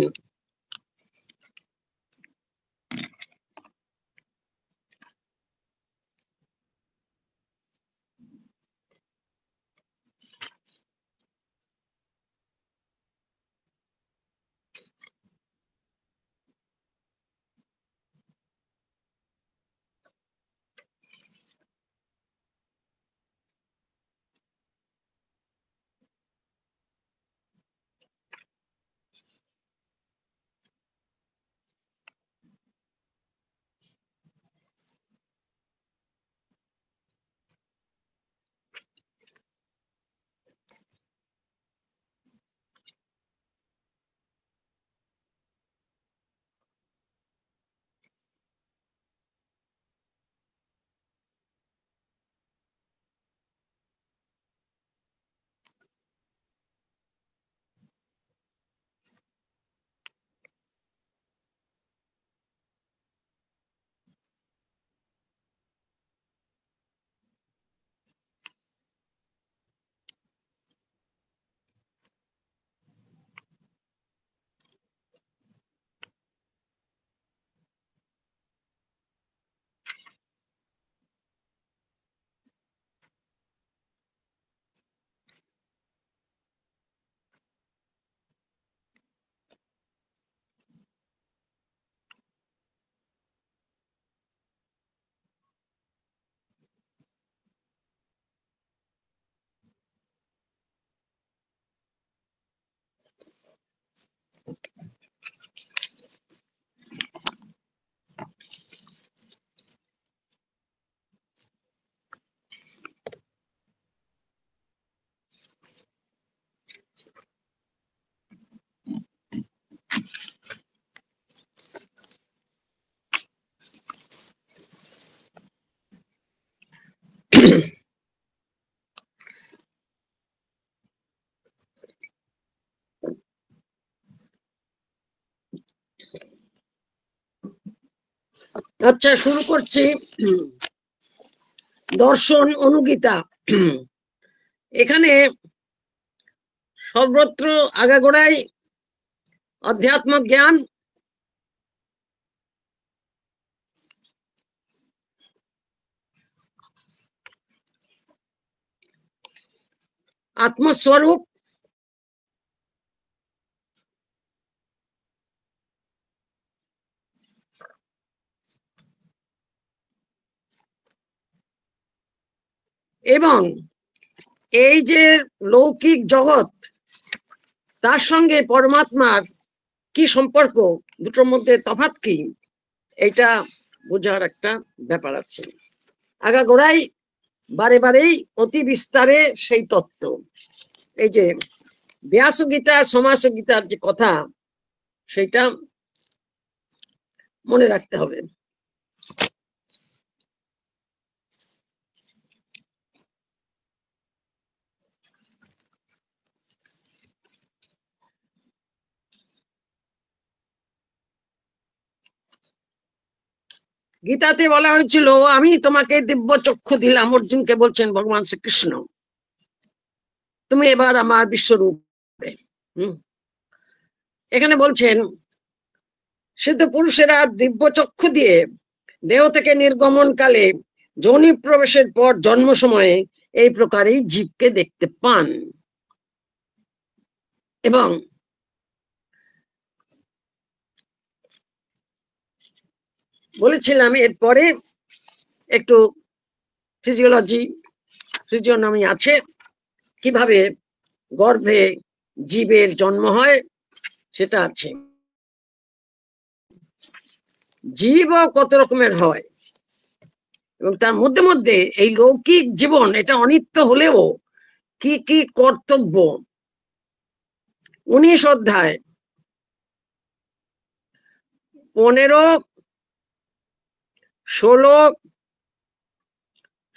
আচ্ছা, শুরু করছি। দর্শন অনুগীতা। এখানে সর্বত্র আগাগোড়াই অধ্যাত্ম জ্ঞান, আত্মস্বরূপ, এবং এই যে লৌকিক জগৎ, তার সঙ্গে পরমাত্মার কি সম্পর্ক, দুটোর মধ্যে তফাৎ কি, এটা বোঝার একটা ব্যাপার আছে। আগাগোড়াই বারে বারেই অতি বিস্তারে সেই তত্ত্ব, এই যে ব্যাস গীতা সমাস গীতার যে কথা, সেটা মনে রাখতে হবে। গীতাতে বলা হয়েছিল, আমি তোমাকে দিব্য চক্ষু দিলাম, অর্জুনকে বলছেন ভগবান শ্রীকৃষ্ণ, তুমি এবার আমার বিশ্বরূপ। এখানে বলছেন সিদ্ধ পুরুষেরা দিব্য চক্ষু দিয়ে দেহ থেকে নির্গমন কালে যোনি প্রবেশের পর জন্ম সময়ে এই প্রকারেই জীবকে দেখতে পান। এবং বলেছিলাম এরপরে একটু ফিজিওনমি আছে, কিভাবে গর্ভে জীবের জন্ম হয় সেটা আছে। জীবও কত রকমের হয়, এবং তার মধ্যে মধ্যে এই লৌকিক জীবন এটা অনিত্য হলেও কি কি কর্তব্য, 19 অধ্যায় 15, 16,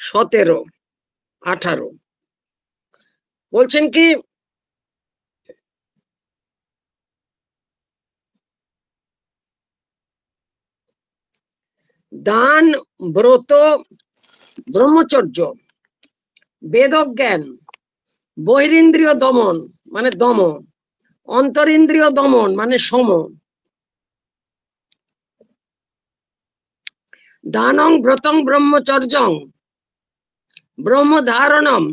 17, 18 বলছেন কি, দান, ব্রত, ব্রহ্মচর্য, বেদজ্ঞান, বহিরিন্দ্রিয় দমন মানে দম, অন্তরিন্দ্রিয় দমন মানে সম, দানং ব্রতং ব্রহ্মচর্যং ব্রহ্মধারণম,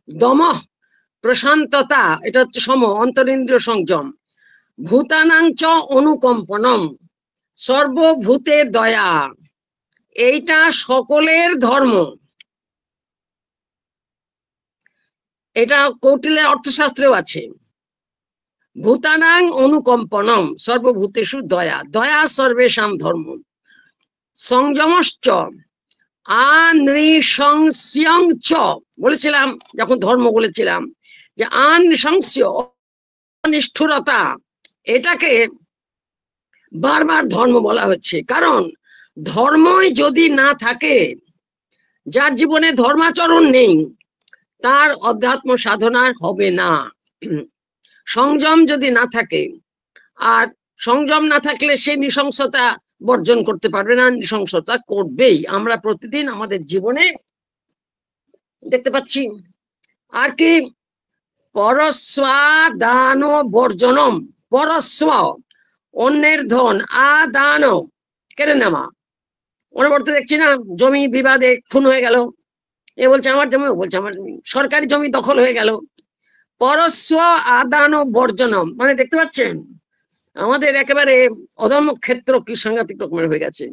দমঃ প্রশান্ততা, এটা হচ্ছে সম অন্তরিন্দ্রিয় সংযম, ভূতানাং চ অনুকম্পনম, সর্বভূতে দয়া, এইটা সকলের ধর্ম। এটা কৌটিল্যের অর্থশাস্ত্রেও আছে। ভূতানাং অনুকম্পনম সর্বভূতেষু দয়া, দয়া সর্বেষাং ধর্ম, সংযমশ্চ আনৃশংস্যং চ, বলেছিলাম যখন ধর্ম বলেছিলাম যে আনৃশংস্য নিষ্ঠুরতা, এটাকে বারবার ধর্ম বলা হচ্ছে। কারণ ধর্মই যদি না থাকে, যার জীবনে ধর্মাচরণ নেই, তার অধ্যাত্ম সাধনা হবে না। সংযম যদি না থাকে, আর সংযম না থাকলে সে নৃশংসতা বর্জন করতে পারবে না, নৃশংসতা করবেই। আমরা প্রতিদিন আমাদের জীবনে দেখতে পাচ্ছি। আর কি, পরস্বাদান বর্জনম, পরস্ব অন্যের ধন, আদান কেড়ে নেওয়া। অনবরত দেখছি না জমি বিবাদে খুন হয়ে গেল, এ বলছে আমার জমি, ও বলছে আমার জমি, সরকারি জমি দখল হয়ে গেল। পরস্ব আদান বর্জনম মানে দেখতে পাচ্ছেন আমাদের একেবারে অধর্ম ক্ষেত্র কি সাংঘাতিক রকমের হয়ে গেছে।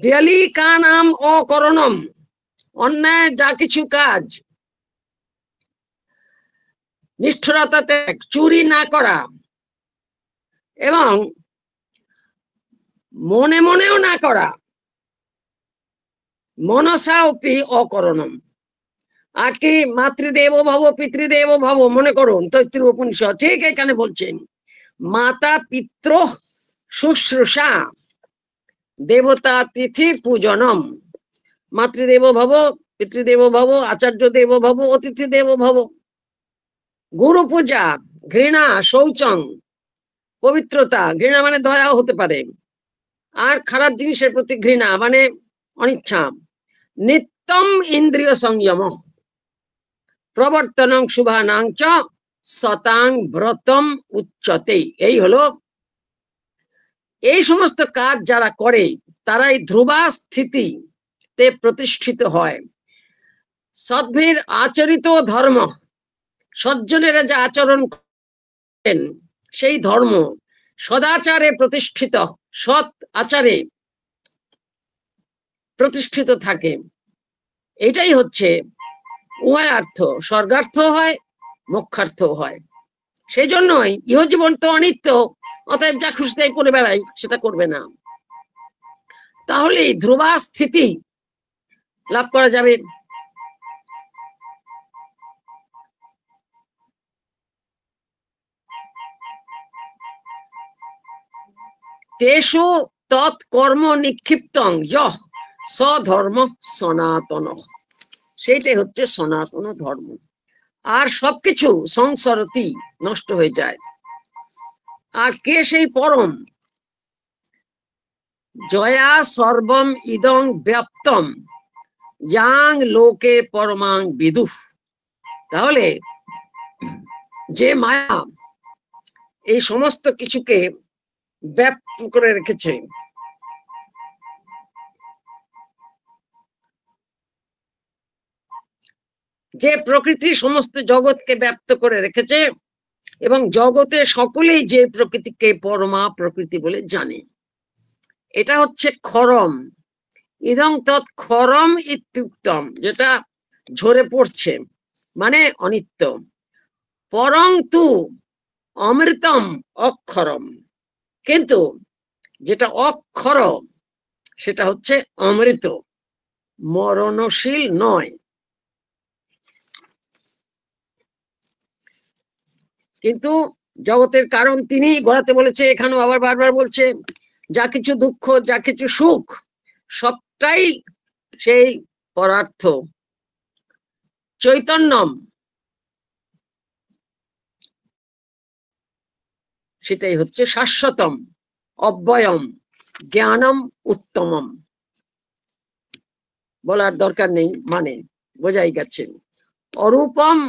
ব্যলিকানাম অকরণম, অন্যায় যা কিছু কাজ, নিষ্ঠুরতা ত্যাগ, চুরি না করা, এবং মনে মনেও না করা, মনসা অপি অকরণম। আর কি, মাতৃদেব ভব পিতৃদেব ভব, মনে করুন তৈত্তির উপনিষদ ঠিক এখানে বলছেন মাতা পিতৃ শুশ্রূষা, দেবতা তিথি পূজনম, মাতৃদেব ভব পিতৃদেব ভব আচার্য দেব ভব অতিথি দেব ভব, গুরু পূজা, ঘৃণা, শৌচং পবিত্রতা, ঘৃণা মানে দয়াও হতে পারে, আর খারাপ জিনিসের প্রতি ঘৃণা মানে অনিচ্ছা, নিত্যম ইন্দ্রিয় সংযম, প্রবর্তনং শুভানাং চ শতাং ব্রতম উচ্চতে। এই হলো, এই সমস্ত কাজ যারা করে তারাই ধ্রুবা স্থিতিতে প্রতিষ্ঠিত হয়। সদ্ভির আচরিত ধর্ম, সজ্জনেরা যা আচরণ করেন সেই ধর্ম সদাচারে প্রতিষ্ঠিত, সৎ আচারে প্রতিষ্ঠিত থাকে। এটাই হচ্ছে উভয়ার্থ, স্বর্গার্থ হয় মোক্ষার্থ হয়। সেই জন্যই ইহজীবন তো অনিত্য, অতএব যা খুশি তাই করে বেড়াই, সেটা করবে না। তাহলে ধ্রুবা স্থিতি লাভ করা যাবে। তেষু তৎকর্ম নিক্ষিপ্তং যহ স্বধর্ম সনাতন, সেইটাই হচ্ছে সনাতন ধর্ম। আর সবকিছু সংসরতি নষ্ট হয়ে যায়। আর কে সেই পরম, জয়া সর্বম ইদং ব্যাপ্তম ইয়াং লোকে পরমাং বিদুঃ। তাহলে যে মায়া এই সমস্ত কিছুকে ব্যাপ্ত করে রেখেছে, যে প্রকৃতি সমস্ত জগৎকে ব্যাপ্ত করে রেখেছে, এবং জগতে সকলেই যে প্রকৃতিকে পরমা প্রকৃতি বলে জানে, এটা হচ্ছে খরম। ইদং তৎ খরম ইত্যুক্তম, যেটা ঝরে পড়ছে মানে অনিত্য। পরং তু অমৃতম অক্ষরম, কিন্তু যেটা অক্ষর সেটা হচ্ছে অমৃত, মরণশীল নয়। কিন্তু জগতের কারণ তিনি গড়াতে বলেছে, এখানেও আবার বারবার বলছে যা কিছু দুঃখ যা কিছু সুখ সবটাই সেই পরার্থ। চৈতন্যম সেটাই হচ্ছে শাশ্বতম, অব্যয়ম, জ্ঞানম উত্তমম। বলার দরকার নেই, মানে বোঝাই গেছে। অরূপম,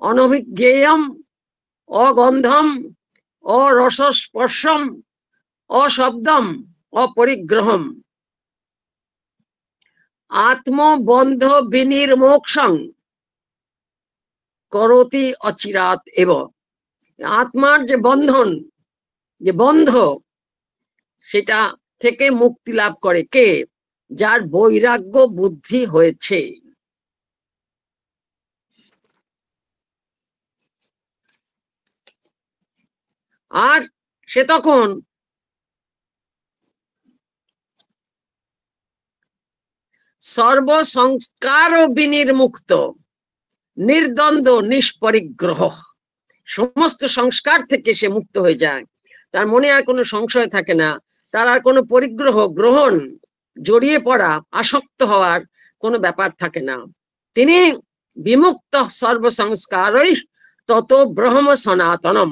অনভিজ্ঞেয়ম, অগন্ধম, অরসস্পর্শম, অশব্দম, অপরিগ্রহম, আত্মবন্ধ বিনির্মোক্ষং করতি অচিরাত এব। আত্মার যে বন্ধন, যে বন্ধ, সেটা থেকে মুক্তি লাভ করে কে? যার বৈরাগ্য বুদ্ধি হয়েছে। আর সে তখন সর্বসংস্কার বিনির্মুক্ত, নির্দ্বন্দ্ব, নিষ্পরিগ্রহ, সমস্ত সংস্কার থেকে সে মুক্ত হয়ে যায়। তার মনে আর কোনো সংশয় থাকে না, তার আর কোনো পরিগ্রহ, গ্রহণ, জড়িয়ে পড়া, আসক্ত হওয়ার কোনো ব্যাপার থাকে না। তিনি বিমুক্ত সর্বসংস্কারই তত ব্রহ্ম সনাতনম,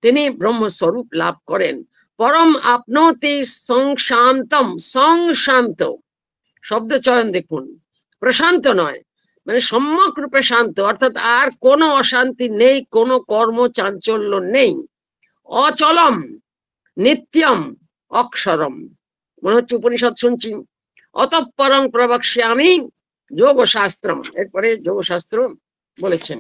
তিনি ব্রহ্মস্বরূপ লাভ করেন। পরম আপনতি সংশান্তম, সংশান্ত শব্দ চয়ন দেখুন, প্রশান্ত নয়, মানে সম্যক রূপে শান্ত, অর্থাৎ আর কোনো অশান্তি নেই, কোনো কর্ম চাঞ্চল্য নেই। অচলম, নিত্যম, অক্ষরম, মনে হচ্ছে উপনিষদ শুনছি। অতঃপরং প্রবক্ষ্যামি যোগশাস্ত্রম, এরপরে যোগশাস্ত্র বলেছেন।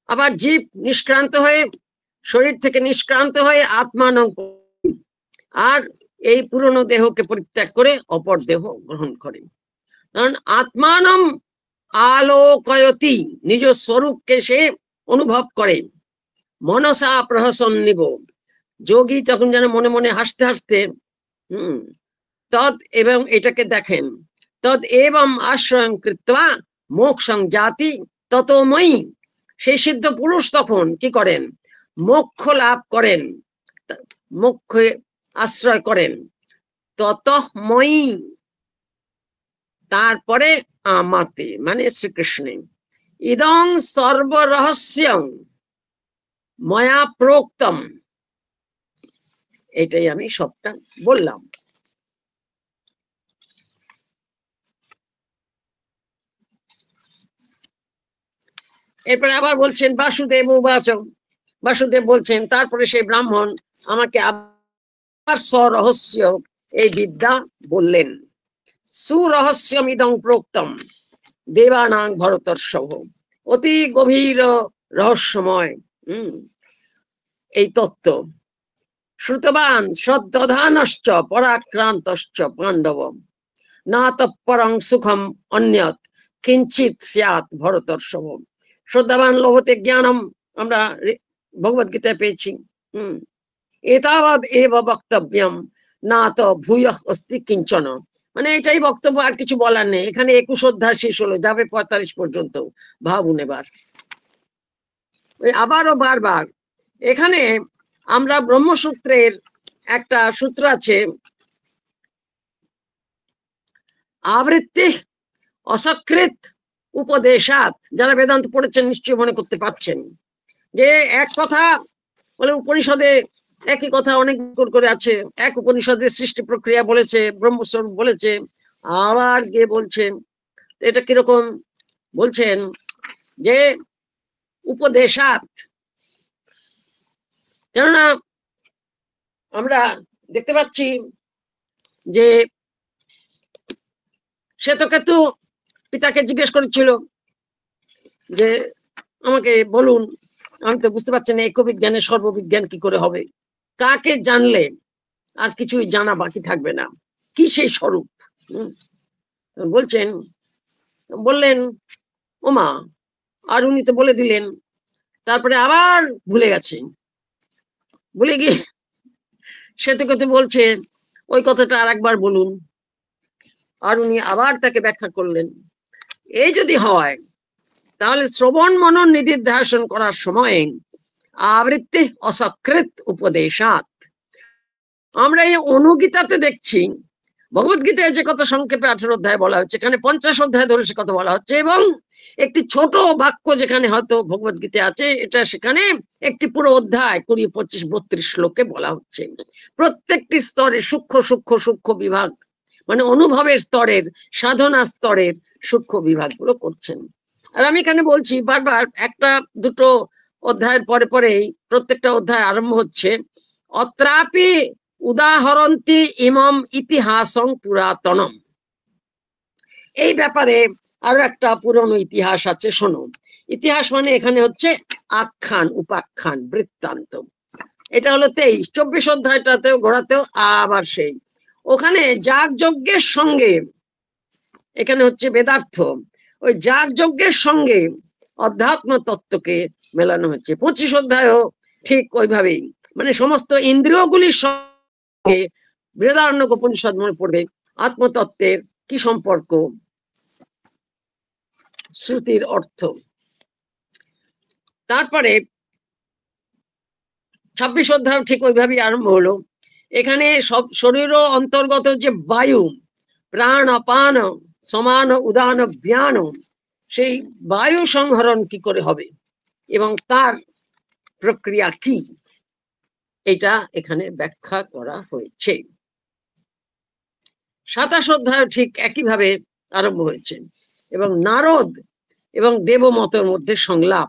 আবার জীব নিষ্ক্রান্ত হয়ে, শরীর থেকে নিষ্ক্রান্ত হয়ে আত্মানং, আর এই পুরনো দেহকে পরিত্যাগ করে অপর দেহ গ্রহণ করে। কারণ আত্মানম আলোকয়তি, নিজ স্বরূপকে সে অনুভব করে। মনসা প্রহসন্নিব, যোগী তখন যেন মনে মনে হাসতে হাসতে তদ, এবং এটাকে দেখেন, তদ এবং আশ্রয়ং কৃত্বা মোক্ষং জাতি ততময়ী, সেই সিদ্ধ পুরুষ তখন কি করেন? মোক্ষ লাভ করেন, মোক্ষে আশ্রয় করেন। ততময়ী, তারপরে আমাতে, মানে শ্রীকৃষ্ণে। ইদং সর্বরহস্যং ময়া প্রোক্তম, এটাই আমি সবটা বললাম। এরপরে আবার বলছেন বাসুদেব উবাচ, বাসুদেব বলছেন তারপরে সেই ব্রাহ্মণ আমাকে আবার স্বরহস্য, এই বিদ্যা বললেন। সুরহস্যম ইদং প্রোক্তম দেবানাং ভরতর্ষভ, অতি গভীর রহস্যময় এই তত্ত্ব। শ্রুতবান সদ্দধানশ্চ পরাক্রান্তশ্চ পাণ্ডব, না তৎপরং সুখম অন্যত কিঞ্চিত স্যাৎ ভরতর্ষভ। শ্রদ্ধাবান লভতে জ্ঞানম, আমরা ভগবত গীতায় পেয়েছি। এতাবৎ এব বক্তব্যম না তো ভূয়ঃ অস্তি কিঞ্চন, মানে এটাই বক্তব্য, আর কিছু বলার নেই। এখানে 21 অধ্যায় শেষ হলো, যাবে 45 পর্যন্ত। ভাবুন এবার, আবারও বারবার এখানে আমরা ব্রহ্মসূত্রের একটা সূত্র আছে, আবৃত্তি অসকৃত উপদেশাত, যারা বেদান্ত পড়েছেন নিশ্চয়ই মনে করতে পারছেন যে এক কথা বলে উপনিষদে একই কথা অনেক করে আছে। এক উপনিষদের সৃষ্টি প্রক্রিয়া বলেছে, ব্রহ্মস্বরূপ বলেছে, আবার গিয়ে বলছেন এটা কিরকম বলছেন যে উপদেশাত। কেননা আমরা দেখতে পাচ্ছি যে শ্বেতকেতু পিতাকে জিজ্ঞেস করেছিল যে আমাকে বলুন, আমি তো বুঝতে পারছি না এক বিজ্ঞানের সর্ববিজ্ঞান কি করে হবে, কাকে জানলে আর কিছুই জানা বাকি থাকবে না, কি সেই স্বরূপ। বললেন ওমা, আর উনি তো বলে দিলেন, তারপরে আবার ভুলে গেছে, ভুলে গিয়ে শ্বেতকেতু বলছে ওই কথাটা আর একবার বলুন, আর উনি আবার তাকে ব্যাখ্যা করলেন। এই যদি হয় তাহলে শ্রবণ মনন নিদিধ্যাসন করার সময় আবৃত্তি অসকৃত উপদেশাত, আমরা এই অনুগীতাতে দেখছি, ভগবত গীতায় যে কথা সংক্ষেপে 18 অধ্যায় বলা হচ্ছে, এখানে 50 অধ্যায় ধরে সে কথা বলা হচ্ছে, এবং একটি ছোট বাক্য যেখানে হয়তো ভগবত গীতা আছে, এটা সেখানে একটি পুরো অধ্যায় 20, 25, 32 শ্লোকে বলা হচ্ছে। প্রত্যেকটি স্তরে সূক্ষ্ম সূক্ষ্ম সূক্ষ্ম বিভাগ, মানে অনুভবের স্তরের, সাধনা স্তরের সূক্ষ্ম বিভাগগুলো করছেন। আর আমি এখানে বলছি বারবার, একটা দুটো অধ্যায়ের পরে পরেই প্রত্যেকটা অধ্যায় আরম্ভ হচ্ছে অত্রাপি উদাহরন্তি ইমম ইতিহাসং পুরাতনম। এই ব্যাপারে আরো একটা পুরনো ইতিহাস আছে, শোনো। ইতিহাস মানে এখানে হচ্ছে আখ্যান, উপাখ্যান, বৃত্তান্ত। এটা হলো 23, 24 অধ্যায়টাতেও ঘোরাতেও আবার সেই ওখানে যাগযজ্ঞের সঙ্গে, এখানে হচ্ছে বেদার্থ, ওই যাগযজ্ঞের সঙ্গে অধ্যাত্ম তত্ত্বকে মেলানো হচ্ছে। 25 অধ্যায়ও ঠিক ওইভাবেই, মানে সমস্ত ইন্দ্রিয়গুলির সঙ্গে বৃহদারণ্যক উপনিষদ মনে পড়বে আত্মতত্ত্বের কি সম্পর্ক, শ্রুতির অর্থ। তারপরে 26 অধ্যায় ঠিক ওইভাবেই আরম্ভ হলো। এখানে সব শরীর অন্তর্গত যে বায়ু, প্রাণ অপান সমান উদান জ্ঞান, সেই বায়ু সংহরণ কি করে হবে এবং তার প্রক্রিয়া কি, এটা এখানে ব্যাখ্যা করা হয়েছে। 27 অধ্যায় ঠিক একইভাবে আরম্ভ হয়েছে এবং নারদ এবং দেবমতের মধ্যে সংলাপ।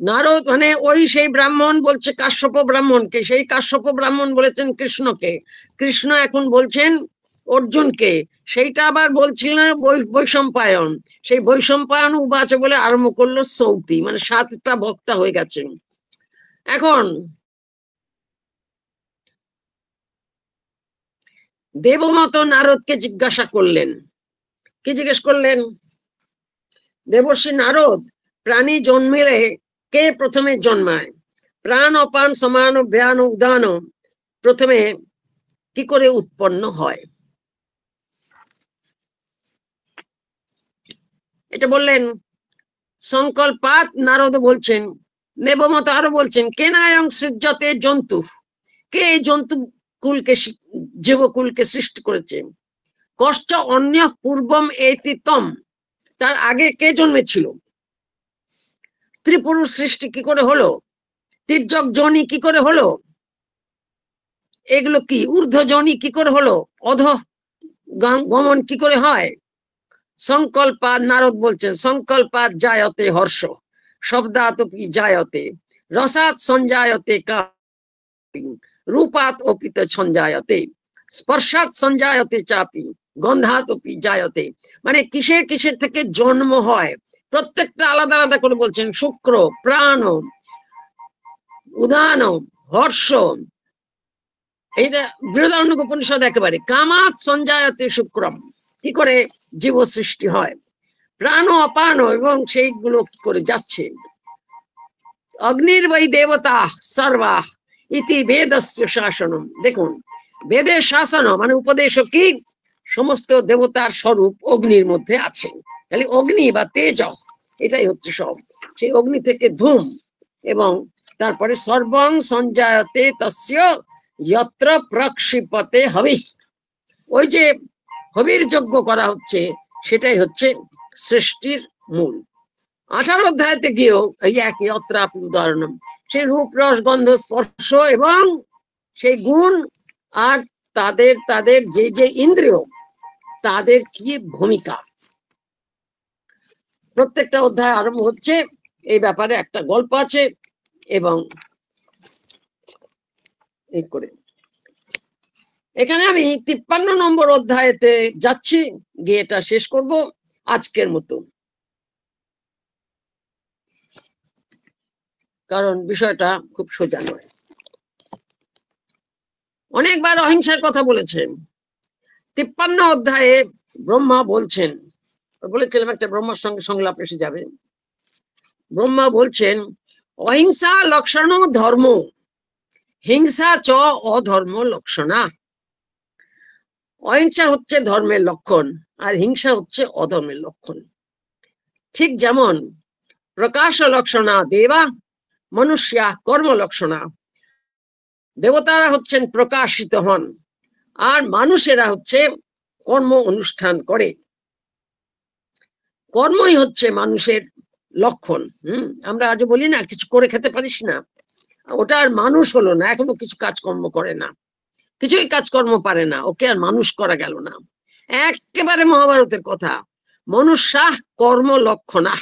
নারদ মানে ওই সেই ব্রাহ্মণ বলছে কাশ্যপ ব্রাহ্মণকে, সেই কাশ্যপ ব্রাহ্মণ বলেছেন কৃষ্ণকে, কৃষ্ণ এখন বলছেন অর্জুনকে, সেইটা আবার বলছিলেন বৈশম্পায়ন, সেই বৈশম্পায়ন উবাচে বলে আরম্ভ করলো সৌতি, মানে 7টা বক্তা হয়ে গেছে। এখন দেবমত নারদকে জিজ্ঞাসা করলেন, কি জিজ্ঞেস করলেন? দেবর্ষি নারদ, প্রাণী জন্মিলে কে প্রথমে জন্মায়? প্রাণ অপান সমান ব্যান উদান প্রথমে কি করে উৎপন্ন হয়? এটা বললেন সংকল্পাত। নারদ বলছেন, দেবমত আরো বলছেন কেনায়ং সৃজ্যতে জন্তু, কে এই জন্তু কুলকে, জীবকুলকে সৃষ্টি করেছে? কষ্ট অন্য পূর্বম এতিতম, তার আগে কে জন্মেছিল? স্ত্রী পুরুষ সৃষ্টি কি করে হলো? তির্যক যোনি কি করে হলো? এগুলো কি? ঊর্ধ্ব যোনি কি করে হলো? অধ গমন কি করে হয়? সংকল্পাত, নারদ বলছেন সংকল্পাত জায়তে হর্ষ, শব্দাতপি জায়তে, রসাত সঞ্জায়তে কাপি, রূপাত অপিত সঞ্জায়তে, স্পর্শাত সঞ্জায়তে চাপি, গন্ধাত অপি জায়তে। মানে কিসের কিসের থেকে জন্ম হয় প্রত্যেকটা আলাদা আলাদা করে বলছেন। শুক্র, প্রাণ, উদান, হর্ষ, এইটা বৃহদারণ্যক উপনিষদ একেবারে। কামাত সঞ্জায়তে শুক্রম, কি করে জীব সৃষ্টি হয়? প্রাণ অপান, এবং সেইগুলো কি করে যাচ্ছে? অগ্নির বৈ দেবতা সর্বা ইতি বেদস্য শাসনম। দেখুন, বেদের শাসন মানে উপদেশ কি? সমস্ত দেবতার স্বরূপ অগ্নির মধ্যে আছে। তাহলে অগ্নি বা তেজ, এটাই হচ্ছে সব। সেই অগ্নি থেকে ধূম, এবং তারপরে সর্বং সঞ্জায়তে তস্য যত্র প্রক্ষিপতে হবি, ওই যে হবির যজ্ঞ করা হচ্ছে, সেটাই হচ্ছে সৃষ্টির মূল। 18 অধ্যায়তে গিয়েও এই একই অত্রাপি উদাহরণ, সেই রূপ রস গন্ধ স্পর্শ এবং সেই গুণ, আর তাদের তাদের যে যে ইন্দ্রিয়, তাদের কি ভূমিকা, প্রত্যেকটা অধ্যায় আরম্ভ হচ্ছে এই ব্যাপারে একটা গল্প আছে। এবং এই করে এখানে আমি 53 নম্বর অধ্যায়েতে যাচ্ছি, গিয়ে এটা শেষ করব আজকের মতো, কারণ বিষয়টা খুব সোজা নয়। অনেকবার অহিংসার কথা বলেছেন। 53 অধ্যায়ে ব্রহ্মা বলছেন, বলেছিলাম একটা ব্রহ্মার সঙ্গে সংলাপ এসে যাবে। ব্রহ্মা বলছেন অহিংসা লক্ষণ ধর্ম, হিংসা চ অধর্ম লক্ষণা। অহিংসা হচ্ছে ধর্মের লক্ষণ, আর হিংসা হচ্ছে অধর্মের লক্ষণ। ঠিক যেমন প্রকাশ লক্ষণা দেবা মনুষ্যা কর্ম লক্ষণা, দেবতারা হচ্ছেন প্রকাশিত হন, আর মানুষেরা হচ্ছে কর্ম অনুষ্ঠান করে। কর্মই হচ্ছে মানুষের লক্ষণ। আমরা আজও বলি না কিছু করে খেতে পারিস না, ওটা আর মানুষ হলো না, এখনো কিছু কাজকর্ম করে না, কিছুই কাজকর্ম পারে না, ওকে আর মানুষ করা গেল না। একেবারে মহাভারতের কথা, মনুষ্যাহ কর্ম লক্ষণা।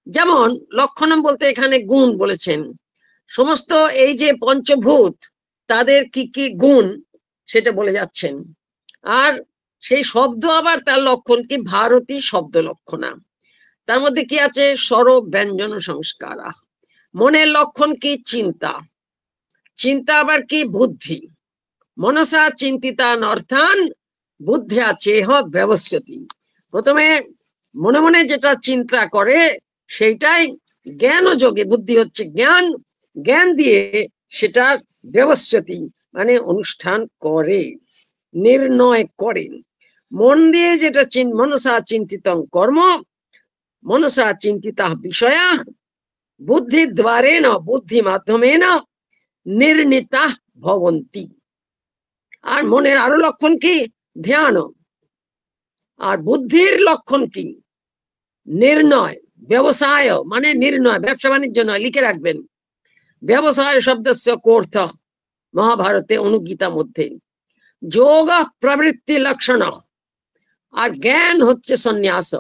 যেমন লক্ষণম বলতে এখানে গুণ বলেছেন, সমস্ত এই যে পঞ্চভূত তাদের কি কি গুণ সেটা বলে যাচ্ছেন। আর সেই শব্দ আবার তার লক্ষণ কি, ভারতী শব্দ লক্ষণা। তার মধ্যে কি আছে, স্বর ব্যঞ্জন সংস্কারা। মনের লক্ষণ কি, চিন্তা। চিন্তা আবার কি, বুদ্ধি। মনসা চিন্তিতান অর্থান বুদ্ধি আছে ব্যবস্থিতি। প্রথমে মনে মনে যেটা চিন্তা করে সেইটাই জ্ঞান যোগে, বুদ্ধি হচ্ছে জ্ঞান, জ্ঞান দিয়ে সেটা ব্যবস্থিতি মানে অনুষ্ঠান করে, নির্ণয় করেন। মন দিয়ে যেটা মনসা চিন্তিতং কর্ম, মনসা চিন্তিতা বিষয়া বুদ্ধি দ্বারে না, বুদ্ধি মাধ্যমে না নির্ণীতা ভবন্তি। আর মনের আরো লক্ষণ কি, ধ্যান। আর বুদ্ধির লক্ষণ কি, নির্ণয়। ব্যবসায় মানে নির্ণয়, ব্যবসা বাণিজ্য নয়, লিখে রাখবেন। ব্যবসায় শব্দস্য কোর্থ মহাভারতে অনুগীতা মধ্যে যোগ প্রবৃত্তি লক্ষণ। আর জ্ঞান হচ্ছে সন্ন্যাস।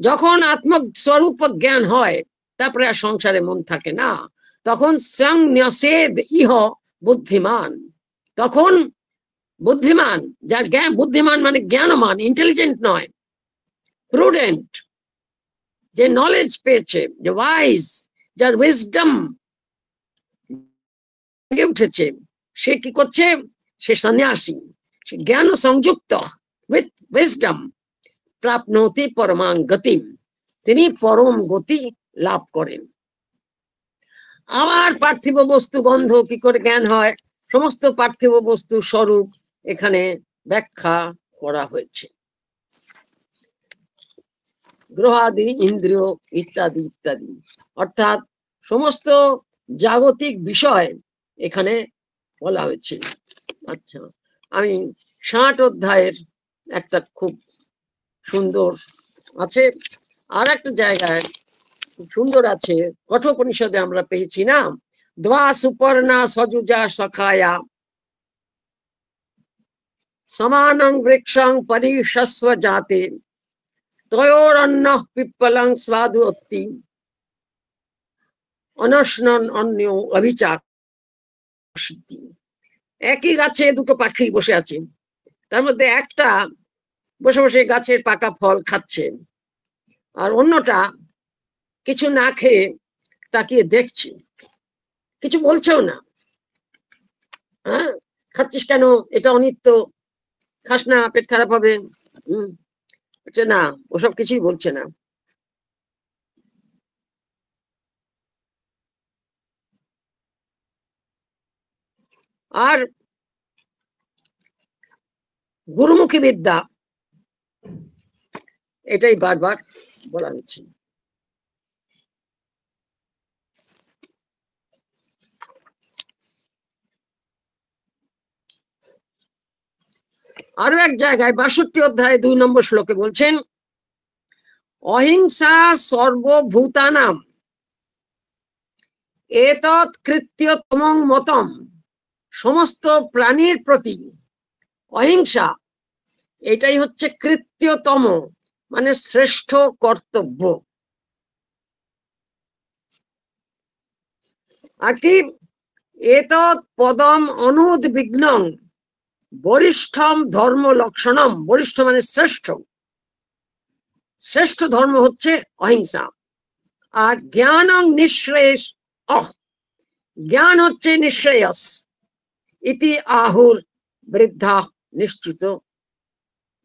যখন আত্মস্বরূপ জ্ঞান হয় তারপরে আর সংসারে মন থাকে না, তখন সংন্যাসেদ ইহ বুদ্ধিমান। তখন বুদ্ধিমান, যার জ্ঞান, বুদ্ধিমান মানে জ্ঞানমান, ইন্টেলিজেন্ট নয়, প্রুডেন্ট, যে নলেজ পেয়েছে, যে ওয়াইজ, যার উইজডম উঠেছে, সে কি করছে, সে সন্ন্যাসী, সে জ্ঞান সংযুক্ত উইথ উইজডম প্রাপ্নতি পরমাং গতি, তিনি পরম গতি লাভ করেন। আবার পার্থিব বস্তু গন্ধ কি করে জ্ঞান হয়, সমস্ত পার্থিব বস্তু স্বরূপ এখানে ব্যাখ্যা করা হয়েছে। গ্রহাদি, ইন্দ্রিয় ইত্যাদি ইত্যাদি, অর্থাৎ সমস্ত জাগতিক বিষয় এখানে বলা হয়েছে। আচ্ছা, আমি 60 অধ্যায়ের একটা খুব সুন্দর আছে, আর একটা জায়গায় খুব সুন্দর আছে, কঠোপনিষদে আমরা পেয়েছি না, দ্বা সুপর্ণা সজুজা সখায়া সমানং বৃক্ষং পরিশস্ব জাতে তয়োরন্ন পিপ্পলং স্বাদু অত্তি অনশনন অন্য অভিচাক। একই গাছে দুটো পাখি বসে আছে, তার মধ্যে একটা বসে বসে গাছের পাকা ফল খাচ্ছে, আর অন্যটা কিছু না খেয়ে তাকিয়ে দেখছে, কিছু বলছেও না। হ্যাঁ, খাচ্ছিস কেন, এটা অনিত্য, খাস না, পেট খারাপ হবে। না, ওসব কিছুই বলছে না। আর গুরুমুখী বিদ্যা, এটাই বারবার বলা হচ্ছে। আরো এক জায়গায় 62 অধ্যায় 2 নম্বর শ্লোকে বলছেন, অহিংসা সর্বভূতানাম এতৎ কৃত্যতমং মতম। সমস্ত প্রাণীর প্রতি অহিংসা, এটাই হচ্ছে কৃত্যতম মানে শ্রেষ্ঠ কর্তব্য। আর কি, এতৎ পদম অনুদ্বিগ্নং বরিষ্ঠম ধর্ম লক্ষণম। বরিষ্ঠ মানে শ্রেষ্ঠ, শ্রেষ্ঠ ধর্ম হচ্ছে অহিংসা। আর জ্ঞানং নিঃশ্রেয়স, জ্ঞান হচ্ছে নিঃশ্রেয়স, ইতি আহুর বৃদ্ধা নিশ্চিত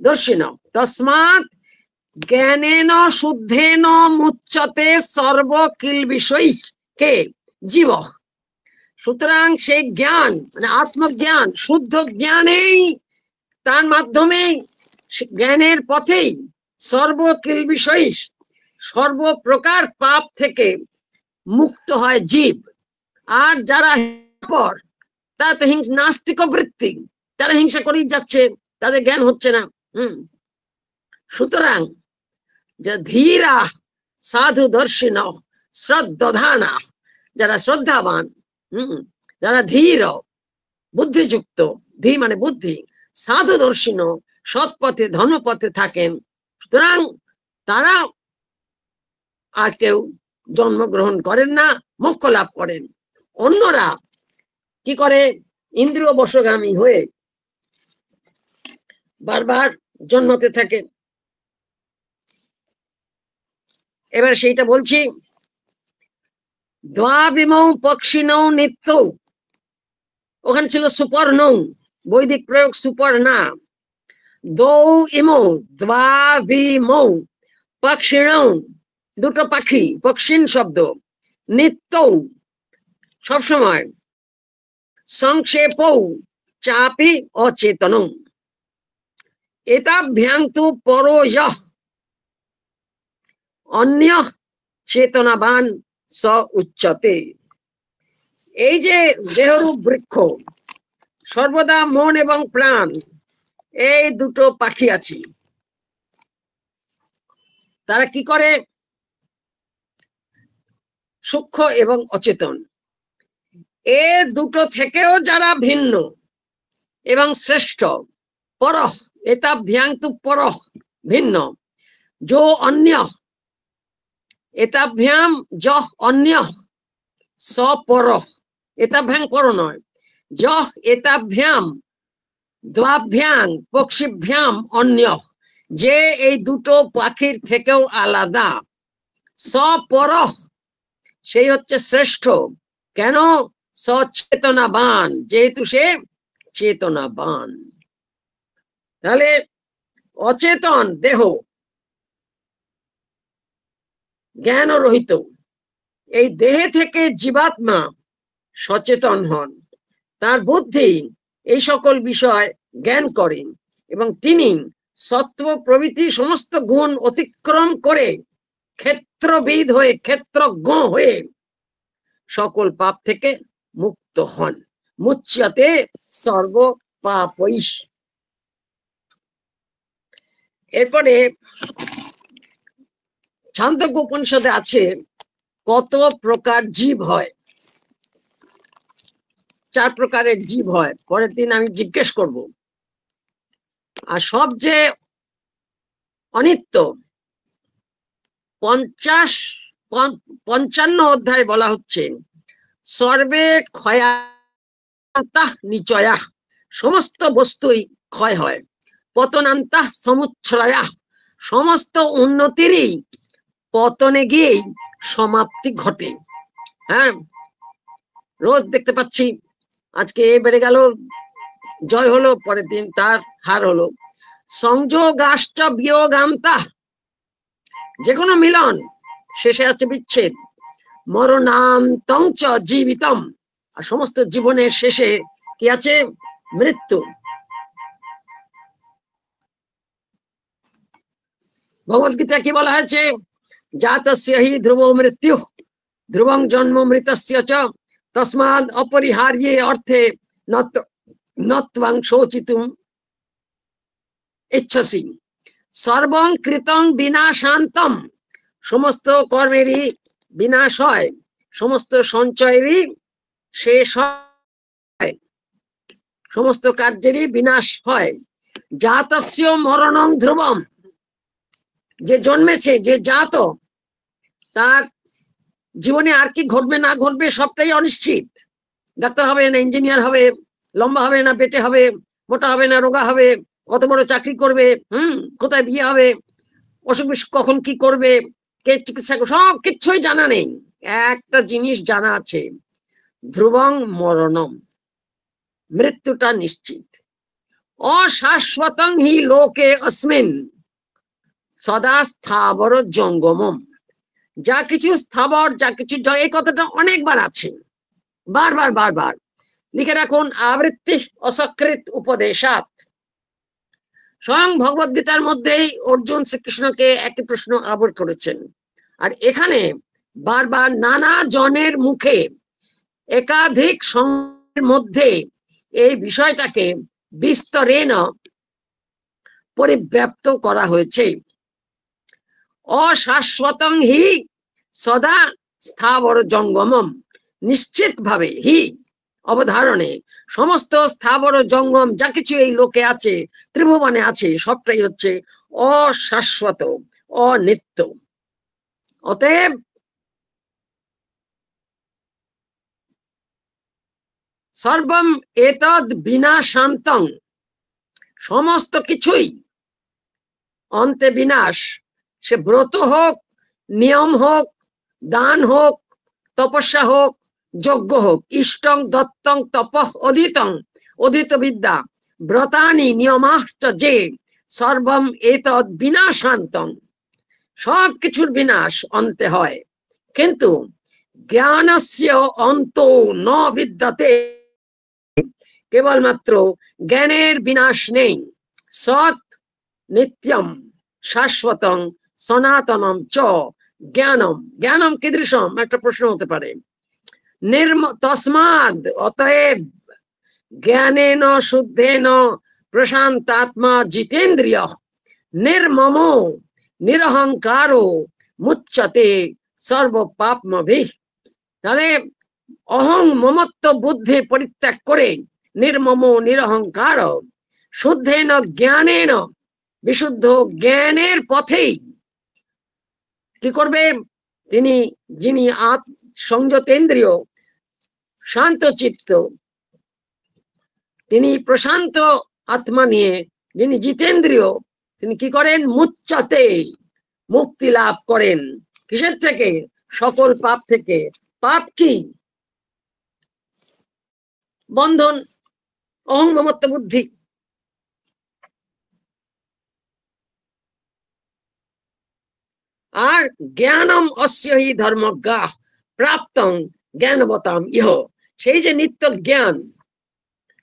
দর্শিন। তস্মাৎ জ্ঞানেন শুদ্ধেন মুচ্যতে সর্ব কিল বিষয় কে জীব। সুতরাং সেই জ্ঞান মানে আত্মজ্ঞান, শুদ্ধ জ্ঞানেই, তার মাধ্যমে জ্ঞানের পথেই সর্বকিল বিষয়, সর্বপ্রকার পাপ থেকে মুক্ত হয় জীব। আর যারা পর, তারা তো নাস্তিক বৃত্তি, তারা হিংসা করেই যাচ্ছে, তাদের জ্ঞান হচ্ছে না। সুতরাং যে ধীরা সাধু দর্শিন শ্রদ্ধানা, যারা শ্রদ্ধাবান, যারা ধীর বুদ্ধিযুক্ত, ধী মানে বুদ্ধি, সাধু দর্শিন সৎ পথে ধর্মপথে থাকেন, সুতরাং তারা আর কেউ জন্মগ্রহণ করেন না, মোক্ষ লাভ করেন। অন্যরা কি করে? ইন্দ্রিয় বশগামী হয়ে বারবার জন্মতে থাকে। এবার সেইটা বলছি, দ্বাবিমৌ পক্ষিণৌ নিত্য, ওখানে ছিল সুপর্ণ, বৈদিক প্রয়োগ সুপর্ণা। দৌ ইমৌ দ্বাবিমৌ পক্ষিণৌ, দুটো পাখি, পক্ষিণ শব্দ, নিত্য সবসময়, সংক্ষেপৌ চাপি অচেতন, এতাভ্যাং তু পরো যঃ অন্য চেতনাবান স উচ্চতে। এই যে দেহরূপ বৃক্ষ, সর্বদা মন এবং প্রাণ, এই দুটো পাখি আছে, তারা কি করে? সূক্ষ্ম এবং অচেতন, এ দুটো থেকেও যারা ভিন্ন এবং শ্রেষ্ঠ, পরঃ, এতাভ্যাং তু পরঃ ভিন্ন, যো অন্য, এতাভ্যাম যহ অন্য, স পরঃ, এতাভ্যাং পর নয়, যহ এতাভ্যাম দ্বাভ্যাং পক্ষিভ্যাম অন্য, যে এই দুটো পাখির থেকেও আলাদা, স পরঃ, সেই হচ্ছে শ্রেষ্ঠ। কেন? সচেতনাবান, যেহেতু সে চেতনাবান। তাহলে অচেতন দেহ, জ্ঞান রহিত, এই দেহে থেকে জীবাত্মা সচেতন হন, তার বুদ্ধি এই সকল বিষয় জ্ঞান করেন, এবং তিনি সত্ত্ব প্রভৃতি সমস্ত গুণ অতিক্রম করে ক্ষেত্রবিদ হয়ে, ক্ষেত্রজ্ঞ হয়ে সকল পাপ থেকে মুক্ত হন। মুচ্যতে সর্ব পাপৈঃ। এরপরে ছান্দোগ্য উপনিষদে আছে কত প্রকার জীব হয়। 4 প্রকারের জীব হয়, পরের দিন আমি জিজ্ঞেস করব। আর সবচেয়ে অনিত্য 55 অধ্যায় বলা হচ্ছে সর্বে ক্ষয়ান্তঃ নিচয়াঃ, সমস্ত বস্তুই ক্ষয় হয়, পতনান্তঃ সমুচ্ছ্রয়াঃ, সমস্ত উন্নতিরই পতনে গিয়েই সমাপ্তি ঘটে। হ্যাঁ, রোজ দেখতে পাচ্ছি, আজকে এ বেড়ে গেল, জয় হলো, পরের দিন তার হার হলো। সংযোগাশ্চ বিয়োগান্তাঃ, যে কোনো মিলন শেষে আছে বিচ্ছেদ। মরণান্তং চ জীবিতম, আর সমস্ত জীবনের শেষে কি আছে? মৃত্যু। ভগবদ্গীতা কি বলা হয়েছে? জাতস্য হি ধ্রুব মৃত্যু, ধ্রুবং জন্ম মৃতস্য চ, তস্মাদ অপরিহার্যে অর্থে নত্বং শোচিতুম ইচ্ছসি। সর্বং কৃতং বিনাশান্তম, সমস্ত কর্মেরই বিনাশ হয়, সমস্ত সঞ্চয়েরই শেষ হয়, সমস্ত কার্যেরই বিনাশ হয়। জাতস্য মরণং ধ্রুবম, যে জন্মেছে, যে জাত, তার জীবনে আর কি ঘটবে না ঘটবে সবটাই অনিশ্চিত। ডাক্তার হবে না ইঞ্জিনিয়ার হবে, লম্বা হবে না পেটে হবে, মোটা হবে না রোগা হবে, কত বড় চাকরি করবে, কোথায় বিয়ে হবে, অসুখ বিসুখ কখন কি করবে, কে চিকিৎসা, সব কিচ্ছুই জানা নেই। একটা জিনিস জানা আছে, ধ্রুবং মরণম, মৃত্যুটা নিশ্চিত। অশাশ্বতং হি লোকে অস্মিন সদা স্থাবর জঙ্গমম, যা কিছু স্থাবর, যা কিছু, এই কথাটা অনেকবার আছে, বারবার বারবার লিখে রাখুন। আবৃত্তি অসকৃত উপদেশাত, স্বয়ং ভগবদ গীতার মধ্যেই অর্জুন শ্রীকৃষ্ণকে একই প্রশ্ন আবর করেছেন, আর এখানে বারবার নানা জনের মুখে একাধিক সংঘের মধ্যে এই বিষয়টাকে বিস্তরেণ পরিব্যাপ্ত করা হয়েছে। অশাশ্বতং হি সদা স্থাবর জঙ্গমম, নিশ্চিত ভাবে হি অবধারণে সমস্ত স্থাবর জঙ্গম যা কিছু এই লোকে আছে, ত্রিভুবনে আছে, সবটাই হচ্ছে অশাশ্বত, অনিত্য। অতএব সর্বম এতদ বিনাশান্তং, সমস্ত কিছুই অন্তে বিনাশ। সে ব্রত হোক, নিয়ম হোক, দান হোক, তপস্যা হোক, যজ্ঞ হোক, ইষ্টং দত্তং তপঃ অধীতং, অধীত বিদ্যা, ব্রতানি নিয়মাশ্চ যে সর্বম এতদ বিনাশান্তং, সব কিছুর বিনাশ অন্তে হয়, কিন্তু জ্ঞানস্য অন্ত ন বিদ্যতে, কেবলমাত্র জ্ঞানের বিনাশ নেই। সৎ নিত্যম শাশ্বতং সনাতনম চ জ্ঞানম, জ্ঞানম কীদৃশম একটা প্রশ্ন হতে পারে। তস্মাদ অতএব জ্ঞানেন শুদ্ধেন প্রশান্তাত্মা জিতেন্দ্রিয় নির্মম নিরহংকারো মুচ্যতে সর্ব পাপমভিঃ। তাহলে অহং মমত্ব বুদ্ধি পরিত্যাগ করে নির্মম নিরহংকার শুদ্ধেন জ্ঞানেন, বিশুদ্ধ জ্ঞানের পথেই কি করবে তিনি, যিনি সংযতেন্দ্রিয় শান্ত চিত্ত, তিনি প্রশান্ত আত্মা নিয়ে যিনি জিতেন্দ্রিয়, তিনি কি করেন, মুচ্যতে মুক্তি লাভ করেন। কিসের থেকে? সকল পাপ থেকে। পাপ কি? বন্ধন, অহং মমত্ব বুদ্ধি। আর জ্ঞানম অস্য হি ধর্মজ্ঞা প্রাপ্তং জ্ঞানবতাম ইহ, সেই যে নিত্য জ্ঞান,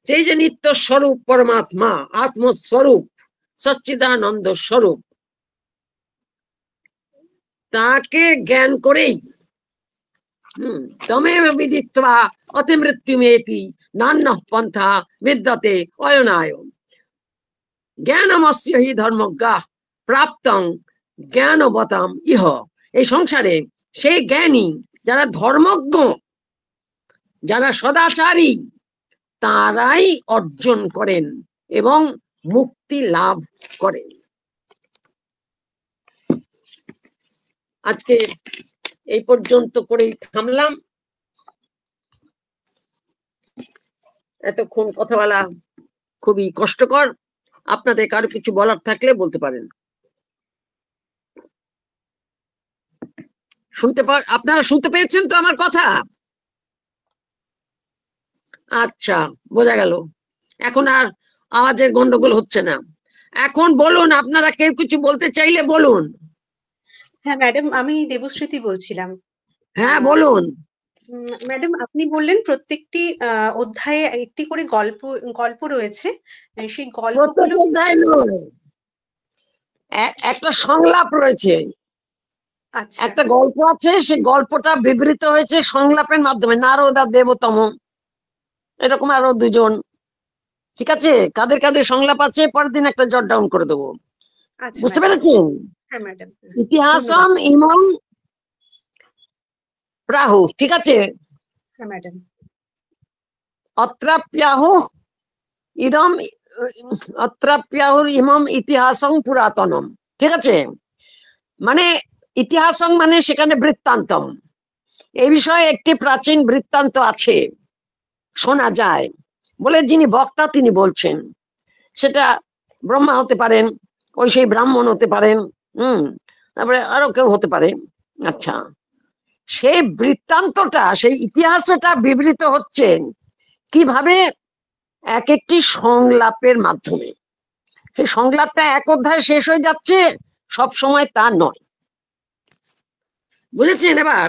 সেই যে নিত্য স্বরূপ পরমাত্মা, আত্মস্বরূপ, সচ্চিদানন্দ স্বরূপ, তাকে জ্ঞান করেই তমেব বিদিত্বা অতি মৃত্যুমেতি নান্যঃ পন্থা বিদ্যতে অয়নায়, জ্ঞানমস্য হি ধর্মজ্ঞা প্রাপ্তং জ্ঞানবতাম ইহ। এই সংসারে সেই জ্ঞানী যারা ধর্মজ্ঞ, যারা সদাচারী, তারাই অর্জন করেন এবং মুক্তি লাভ করেন। আজকে এই পর্যন্ত করেই থামলাম। এতক্ষণ কথা বলা খুবই কষ্টকর। আপনাদের কারো কিছু বলার থাকলে বলতে পারেন। আপনারা শুনতে পেয়েছেন তো আমার কথা? আচ্ছা, বোঝা গেল। এখন আর আওয়াজের গন্ডগোল হচ্ছে না। এখন বলুন, আপনারা কেউ কিছু বলতে চাইলে বলুন। হ্যাঁ ম্যাডাম, আমি দেবশ্রীতি বলছিলাম। হ্যাঁ বলুন। ম্যাডাম, আপনি বললেন প্রত্যেকটি অধ্যায়ে একটি করে গল্প রয়েছে, সেই গল্পগুলো একটা সংলাপ রয়েছে। আচ্ছা, একটা গল্প আছে, সেই গল্পটা বিবৃত হয়েছে সংলাপের মাধ্যমে, নারদ আর দেবতম, এরকম আরো দুজন। ঠিক আছে, কাদের কাদের সংলাপ আছে পরের দিন একটা জট ডাউন করে দেবো। বুঝতে পেরেছেন? হ্যাঁ ম্যাডাম। ইতিহাসম ইমং প্রাহু, ঠিক আছে। হ্যাঁ ম্যাডাম। অত্রাপ্যাহু ইদম অত্রাপ্যাহুর ইমম ইতিহাসং পুরাতনম, ঠিক আছে। মানে ইতিহাসং মানে সেখানে বৃত্তান্তম, এই বিষয়ে একটি প্রাচীন বৃত্তান্ত আছে, শোনা যায় বলে যিনি বক্তা তিনি বলছেন। সেটা ব্রহ্মা হতে পারেন, ওই সেই ব্রাহ্মণ হতে পারেন, তারপরে আরো কেউ হতে পারে। আচ্ছা, সেই বৃত্তান্তটা, সেই ইতিহাসটা বিবৃত হচ্ছে কিভাবে? এক একটি সংলাপের মাধ্যমে। সেই সংলাপটা এক অধ্যায় শেষ হয়ে যাচ্ছে, সব সময় তা নয়। বুঝেছেন এবার?